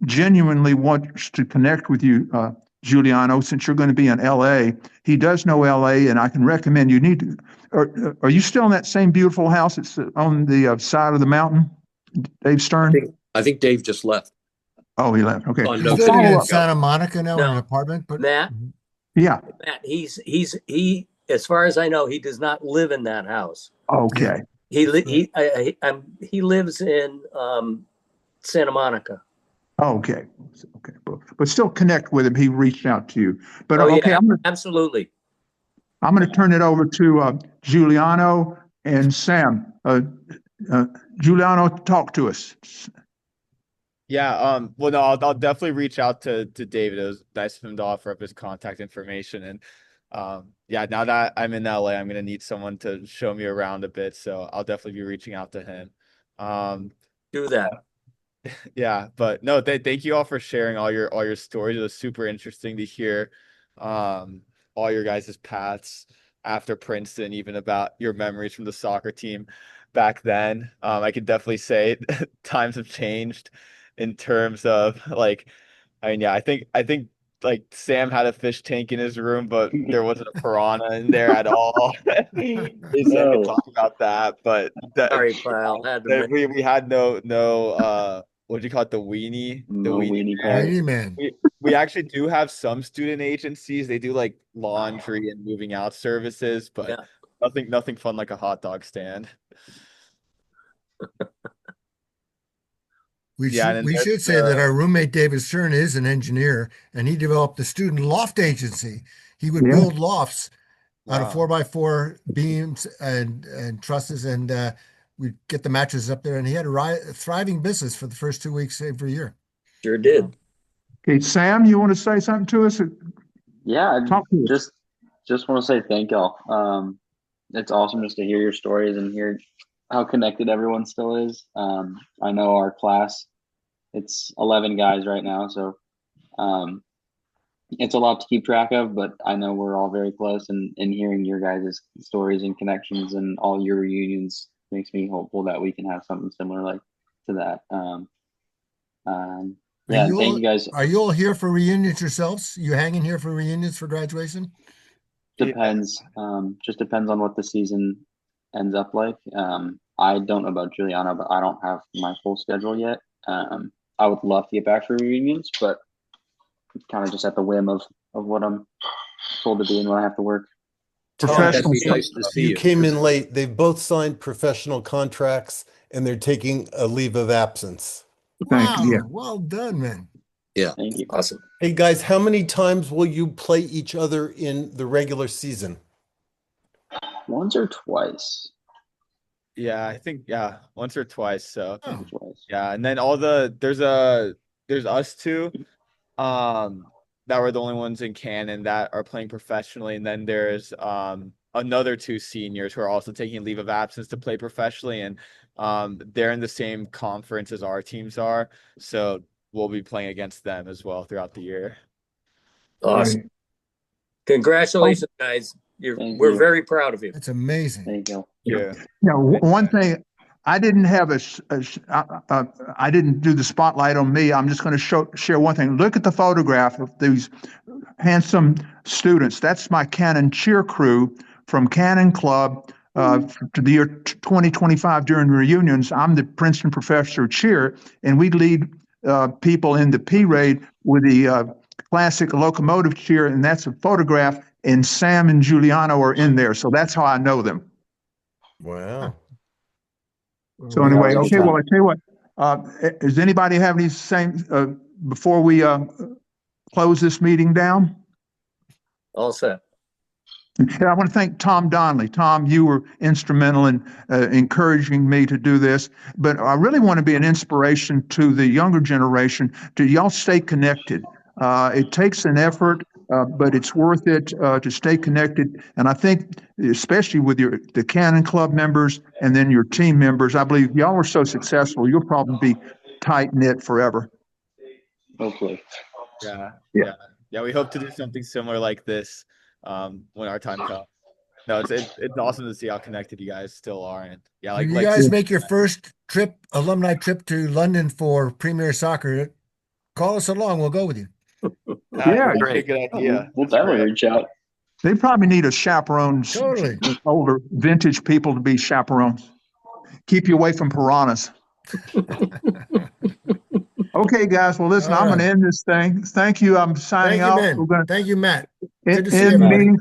genuinely wants to connect with you, Giuliano, since you're going to be in LA. He does know LA, and I can recommend you need to. Are you still in that same beautiful house that's on the side of the mountain, Dave Stern? I think Dave just left. Oh, he left. Okay. He's living in Santa Monica now in an apartment. But Matt, he, as far as I know, he does not live in that house. Okay. He lives in Santa Monica. Okay. But still connect with him. He reached out to you. But absolutely. I'm going to turn it over to Giuliano and Sam. Giuliano, talk to us. Yeah, well, no, I'll definitely reach out to David. It was nice of him to offer up his contact information. And now that I'm in LA, I'm gonna need someone to show me around a bit. So I'll definitely be reaching out to him. Do that. Yeah, but no, thank you all for sharing all your stories. It was super interesting to hear all your guys' paths after Princeton, even about your memories from the soccer team back then. I could definitely say times have changed in terms of I think like Sam had a fish tank in his room, but there wasn't a piranha in there at all. They said to talk about that, but sorry, pal. We had no what do you call it? The weenie man. We actually do have some student agencies. They do like laundry and moving out services, but nothing fun like a hot dog stand. We should say that our roommate David Stern is an engineer, and he developed the student loft agency. He would build lofts out of 4x4 beams and trusses, and we'd get the mattresses up there. And he had a thriving business for the first 2 weeks every year. Sure did. Okay, Sam, you want to say something to us? Yeah, just want to say thank y'all. It's awesome just to hear your stories and hear how connected everyone still is. I know our class, it's 11 guys right now, so it's a lot to keep track of, but I know we're all very close, and hearing your guys' stories and connections and all your reunions makes me hopeful that we can have something similar like to that. Thank you guys. Are you all here for reunions yourselves? You hanging here for reunions for graduation? Depends. Just depends on what the season ends up like. I don't know about Giuliano, but I don't have my full schedule yet. I would love to get back for reunions, but kind of just at the whim of what I'm told to do and when I have to work. Professional. Nice to see You came in late. They've both signed professional contracts, and they're taking a leave of absence. Thank you. Yeah. Well done, man. Yeah. Thank you. Awesome. Hey guys, how many times will you play each other in the regular season? Once or twice. Yeah, I think once or twice. So Twice. yeah, and then there's us two, that were the only ones in Cannon that are playing professionally, and then there's another 2 seniors who are also taking a leave of absence to play professionally, and they're in the same conference as our teams are, so we'll be playing against them as well throughout the year. Awesome. Congratulations, guys. We're very proud of you. That's amazing. There you go. Yeah. Now, one thing, I didn't have I didn't do the spotlight on me. I'm just going to share one thing. Look at the photograph of these handsome students. That's my Cannon cheer crew from Cannon Club to the year 2025 during reunions. I'm the Princeton professor of cheer, and we lead people in the P-Raid with the classic locomotive cheer, and that's a photograph, and Sam and Giuliano are in there. So that's how I know them. Wow. So anyway, okay, well, I tell you what, does anybody have any before we close this meeting down? All set. And I want to thank Tom Donley. Tom, you were instrumental in encouraging me to do this, but I really want to be an inspiration to the younger generation to y'all stay connected. It takes an effort, but it's worth it to stay connected. And I think, especially with the Cannon Club members and then your team members, I believe y'all are so successful, you'll probably be tight-knit forever. Hopefully. Yeah. We hope to do something similar like this when our time comes. No, it's awesome to see how connected you guys still are. And yeah, When you guys make your first alumni trip to London for Premier Soccer, call us along. We'll go with you. Yeah, great. Good idea. We'll definitely reach out. They probably need a chaperone, Totally. older vintage people to be chaperones. Keep you away from piranhas. Okay, guys. Well, listen, I'm going to end this thing. Thank you. I'm signing Thank you, off. man. We're going Thank you, Matt. to Good to see end everybody. meeting.